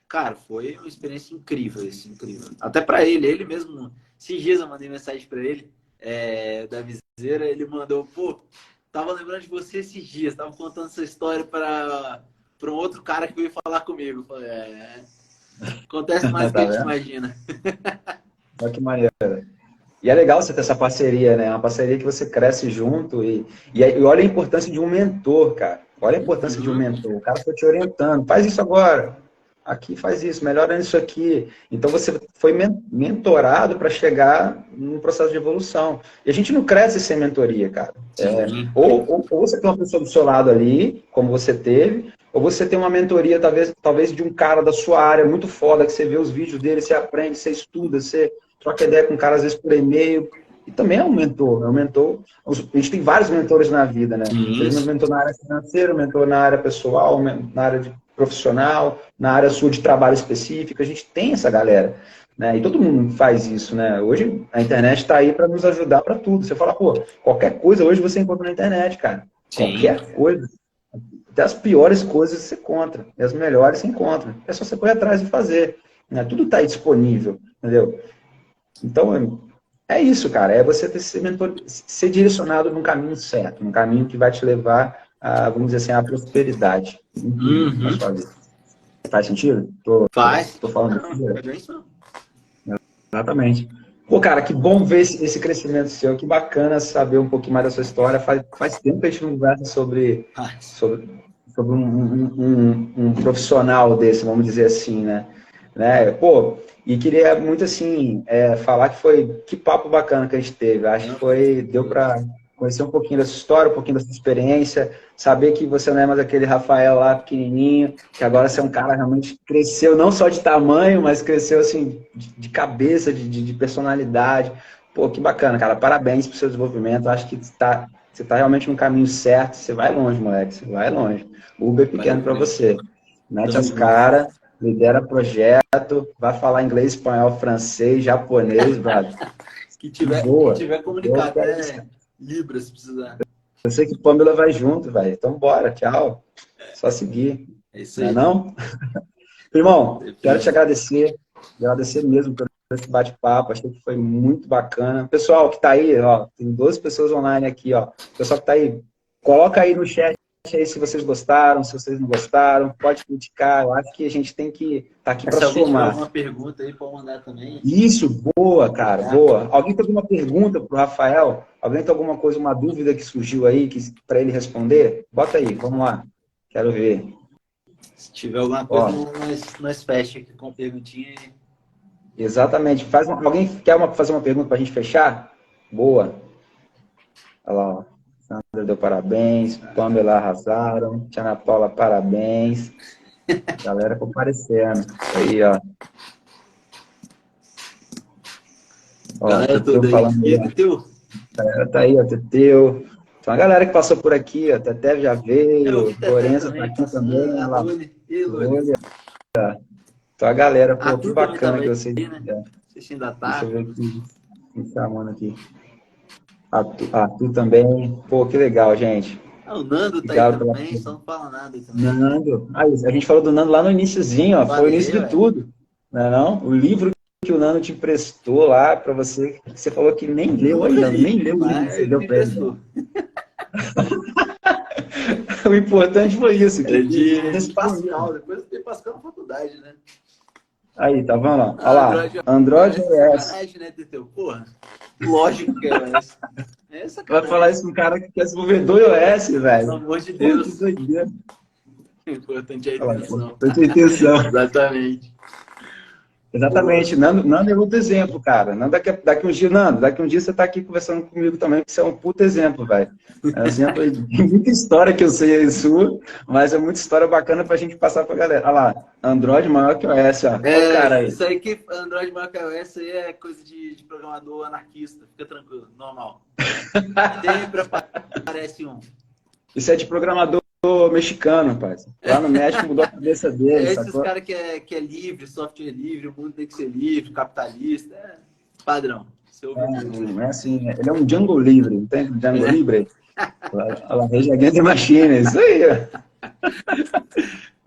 Cara, foi uma experiência incrível, isso, incrível. Até pra ele mesmo, esses dias eu mandei mensagem pra ele, da viseira, ele mandou, pô, tava lembrando de você esses dias, tava contando essa história para um outro cara que veio falar comigo. Eu falei, acontece mais do que Tá a gente vendo? imagina. Olha que maneiro. E é legal você ter essa parceria, né? Uma parceria que você cresce junto e olha a importância de um mentor, cara. Olha a importância de um mentor. O cara foi te orientando. Faz isso agora. Aqui faz isso, melhora nisso aqui. Então você foi mentorado para chegar num processo de evolução. E a gente não cresce sem mentoria, cara. Sim. Ou você tem uma pessoa do seu lado ali, como você teve, ou você tem uma mentoria, talvez de um cara da sua área muito foda, que você vê os vídeos dele, você aprende, você estuda, você troca ideia com o cara, às vezes, por e-mail. E também é um mentor. É um mentor. A gente tem vários mentores na vida, né? Teve um Isso. mentor na área financeira, um mentor na área pessoal, na área de profissional, na área sua de trabalho específica. A gente tem essa galera. Né? E todo mundo faz isso, né? Hoje a internet está aí para nos ajudar para tudo. Você fala, pô, qualquer coisa hoje você encontra na internet, cara. Sim. Qualquer coisa. Até as piores coisas você encontra. E as melhores você encontra. É só você correr atrás e fazer. Né? Tudo está aí disponível, entendeu? Então, é isso, cara. É você ter ser direcionado num caminho certo, num caminho que vai te levar a, vamos dizer assim, à prosperidade na sua vida. Faz sentido? Faz. Tô falando Não, aqui. é isso não. Exatamente. Pô, cara, que bom ver esse crescimento seu. Que bacana saber um pouquinho mais da sua história. Faz tempo que a gente não conversa sobre um profissional desse, vamos dizer assim, né? Pô, e queria muito, assim, falar que papo bacana que a gente teve. Acho que deu para conhecer um pouquinho da sua história, um pouquinho da sua experiência, saber que você não é mais aquele Rafael lá pequenininho, que agora você é um cara que realmente cresceu, não só de tamanho, mas cresceu, assim, de cabeça, de personalidade. Pô, que bacana, cara. Parabéns pro seu desenvolvimento. Acho que você tá realmente no caminho certo. Você vai longe, moleque. Você vai longe. O Uber é pequeno para você. Mete as caras, lidera projeto, vai falar inglês, espanhol, francês, japonês, brother. Que Boa. tiver comunicar até Libra, se precisar. Eu sei que Pamela vai junto, velho. Então bora, tchau. Só seguir. É isso Não é aí. não? Irmão, quero te agradecer mesmo por esse bate-papo, achei que foi muito bacana. Pessoal que tá aí, ó, tem 12 pessoas online aqui, ó. Pessoal que tá aí, coloca aí no chat aí se vocês gostaram, se vocês não gostaram, pode criticar. Eu acho que a gente tem que estar aqui para Se alguém tiver somar. alguma pergunta aí, pode mandar também. Isso, boa, cara, boa. Alguém tem alguma pergunta para o Rafael? Alguém tem alguma coisa, uma dúvida que surgiu aí para ele responder? Bota aí, vamos lá. Quero ver. Se tiver alguma coisa, nós fecha aqui com perguntinha. Exatamente. Alguém quer fazer uma pergunta para a gente fechar? Boa. Olha lá, ó. Sandra deu parabéns, Pamela arrasaram, Tia Ana Paula, parabéns. Galera comparecendo. Aí, ó. Galera toda falando aí. aí, Teteu? Tá aí, ó, Teteu. Tem uma galera que passou por aqui, ó. Teté já Eu veio, vi Teté Lourenço tá também aqui passando. também, A olha lá. Luli. E Luli? Então a galera, A pô, que Tu também bacana tava que aí, vocês. né? Assistindo da Deixa eu tarde. ver aqui, me chamando aqui. A Tu também. Pô, que legal, gente. O Nando tá aí Obrigado pela. também, só não fala nada também. Nando. Ah, a gente falou do Nando lá no iniciozinho, ó. Foi o início Falei, de ué. tudo. Não é não? O livro que o Nando te emprestou lá para você, que você falou que nem leu Nunca ainda, nem li, leu o livro que mas você ele deu me para ele. emprestou. O importante foi isso, que É de disponível. Pascal, depois eu tenho Pascal na faculdade, né? Aí, tá vendo? Olha lá, Android Android é OS. sacanagem, né, Teteu? Porra, lógico que é iOS. É Vai sacanagem. falar isso com um cara que é desenvolvedor iOS, Pelo velho. amor de Pô, que Deus. doideira. O importante é a Olha lá, intenção. foi sua intenção. Exatamente. Exatamente. Boa. Nando é outro exemplo, cara. Nando, daqui uns dias, Nando, daqui uns dias você tá aqui conversando comigo também, porque você é um puto exemplo, velho. É um exemplo aí de muita história que eu sei aí sua, mas é muita história bacana pra gente passar pra galera. Olha lá, Android maior que o OS, ó. Olha o cara aí. Isso aí que Android marca iOS aí é coisa de programador anarquista. Fica tranquilo, normal. Sempre aparece um. Isso é de programador mexicano, rapaz. Lá no México mudou a cabeça dele, Esses sacou? caras que é livre, software livre, o mundo tem que ser livre, capitalista. Padrão. Você ouviu muito. É assim, ele é um Django livre, entende? Django livre. A Rage Against the Machine, isso aí.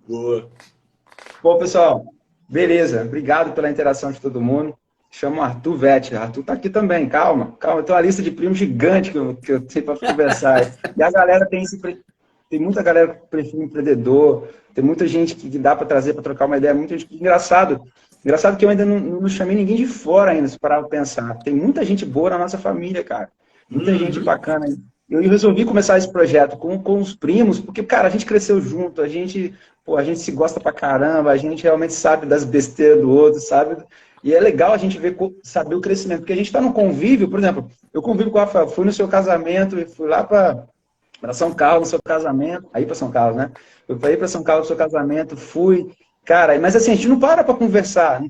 Boa. Bom, pessoal, beleza. Obrigado pela interação de todo mundo. Chama o Arthur Vetti. Arthur tá aqui também, calma. Calma, tem uma lista de primos gigante que eu tenho para conversar. E a galera tem muita galera que prefere empreendedor, tem muita gente que dá para trazer para trocar uma ideia, muita gente. Engraçado que eu ainda não chamei ninguém de fora ainda, se parar para pensar. Tem muita gente boa na nossa família, cara. Muita gente bacana aí. Eu resolvi começar esse projeto com os primos, porque, cara, a gente cresceu junto, a gente se gosta pra caramba, a gente realmente sabe das besteiras do outro, sabe? E é legal a gente saber o crescimento, porque a gente está no convívio, por exemplo, eu convivo com o Rafael, fui no seu casamento, fui lá para São Carlos, no seu casamento, aí para São Carlos, né? Eu fui para São Carlos, no seu casamento, fui... Cara, mas assim, a gente não para conversar.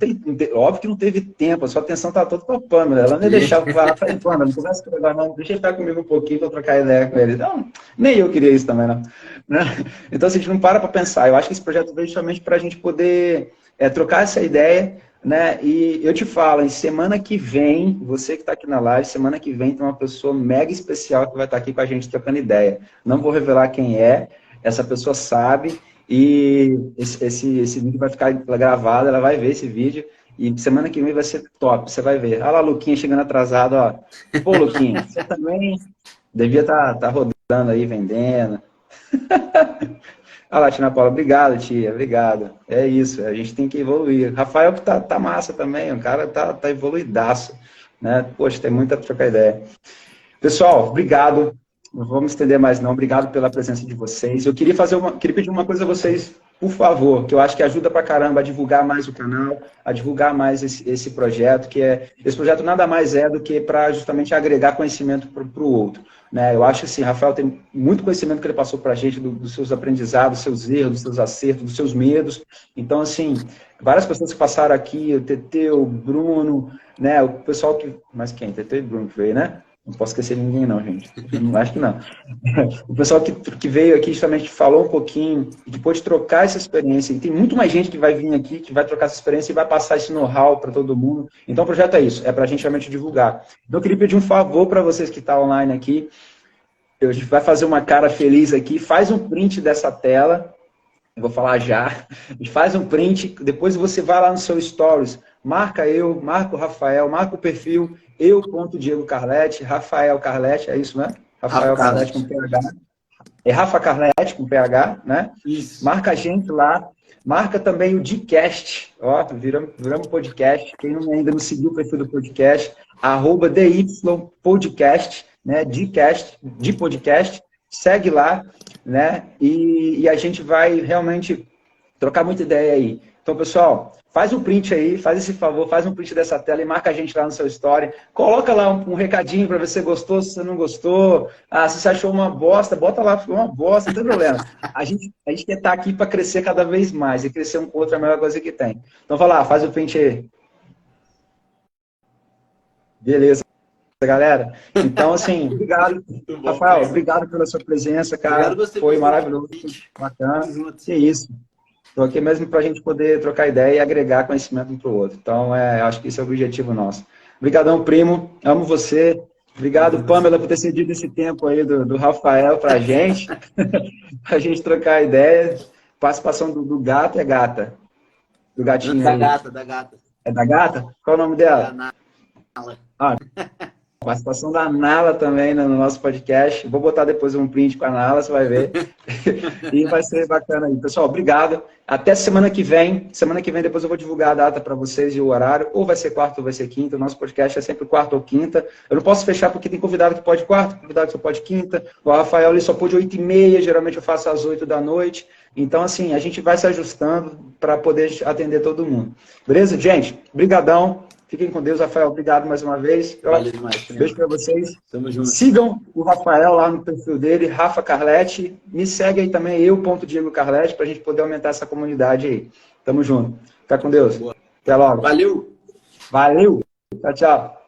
Óbvio que não teve tempo, a sua atenção tá toda com a Pâmela. Ela nem deixava eu falar, falei, Pâmela, não conversa com ele, não, deixa ele ficar comigo um pouquinho para trocar ideia com ele. Não, nem eu queria isso também, não. Né? Então, assim, a gente não para pensar. Eu acho que esse projeto veio justamente para a gente poder trocar essa ideia, né? E eu te falo, em semana que vem, você que está aqui na live, semana que vem tem uma pessoa mega especial que vai estar aqui com a gente trocando ideia. Não vou revelar quem é, essa pessoa sabe. E esse vídeo vai ficar gravado, ela vai ver esse vídeo, e semana que vem vai ser top, você vai ver. Olha lá, Luquinha chegando atrasado, ó. Pô, Luquinha, você também devia tá rodando aí, vendendo. Olha lá, Tina Paula, obrigado, tia, obrigado. É isso, a gente tem que evoluir. Rafael que tá massa também, o cara tá evoluidaço, né? Poxa, tem muita troca ideia. Pessoal, obrigado. Não vamos estender mais não, obrigado pela presença de vocês. Eu queria pedir uma coisa a vocês, por favor, que eu acho que ajuda pra caramba a divulgar mais o canal, a divulgar mais esse projeto, esse projeto nada mais é do que para justamente agregar conhecimento para o outro. Né? Eu acho que assim, Rafael tem muito conhecimento que ele passou para a gente dos seus aprendizados, dos seus erros, dos seus acertos, dos seus medos. Então, assim, várias pessoas que passaram aqui, o TT, o Bruno, né? O pessoal que... Mas quem? TT e Bruno que veio, né? Não posso esquecer de ninguém, não, gente. Não acho que não. O pessoal que veio aqui justamente falou um pouquinho e que pôde trocar essa experiência. E tem muito mais gente que vai vir aqui, que vai trocar essa experiência e vai passar esse know-how para todo mundo. Então, o projeto é isso, é para a gente realmente divulgar. Então, eu queria pedir um favor para vocês que estão online aqui. A gente vai fazer uma cara feliz aqui. Faz um print dessa tela. Eu vou falar já. A gente faz um print, depois você vai lá no seu Stories, marca eu, marca o Rafael, marca o perfil eu.Diego Carletti, Rafael Carletti, é isso, né? Rafael Carletti com PH. É Rafa Carletti com PH, né? Isso. Marca a gente lá. Marca também o Dcast. Ó, viramos podcast. Quem ainda não seguiu o perfil do podcast, @DYPodcast, né? Dcast, de podcast. Segue lá, né? E a gente vai realmente trocar muita ideia aí. Então, pessoal, faz um print aí, faz esse favor, faz um print dessa tela e marca a gente lá no seu story. Coloca lá um recadinho para ver se você gostou, se você não gostou. Ah, se você achou uma bosta, bota lá, ficou uma bosta, não tem problema. A gente quer estar aqui para crescer cada vez mais. E crescer um com o outro é a melhor coisa que tem. Então, vai lá, faz o print aí. Beleza, galera. Então, assim, obrigado. Bom, Rafael, obrigado pela sua presença, cara. Foi maravilhoso, bacana. Que isso. Estou aqui mesmo para a gente poder trocar ideia e agregar conhecimento um para o outro. Então, acho que esse é o objetivo nosso. Obrigadão, primo. Amo você. Obrigado, Pâmela, por ter cedido esse tempo aí do Rafael para a gente. Para a gente trocar ideia. Participação do gato é gata. Do gatinho da aí. Da gata. É da gata? Qual é o nome dela? Da Nala. Participação da Nala também no nosso podcast. Vou botar depois um print com a Nala, você vai ver. E vai ser bacana aí. Pessoal, obrigado. Até semana que vem. Semana que vem depois eu vou divulgar a data para vocês e o horário. Ou vai ser quarta ou vai ser quinta. O nosso podcast é sempre quarta ou quinta. Eu não posso fechar porque tem convidado que pode quarta, convidado que só pode quinta. O Rafael ele só pôde 8h30. Geralmente eu faço às 8 da noite. Então, assim, a gente vai se ajustando para poder atender todo mundo. Beleza, gente? Brigadão. Fiquem com Deus, Rafael. Obrigado mais uma vez. Valeu demais. Beijo para vocês. Tamo junto. Sigam o Rafael lá no perfil dele, Rafa Carletti. Me segue aí também, eu.Diego Carletti, para a gente poder aumentar essa comunidade aí. Tamo junto. Fica com Deus. Boa. Até logo. Valeu. Valeu. Tchau, tchau.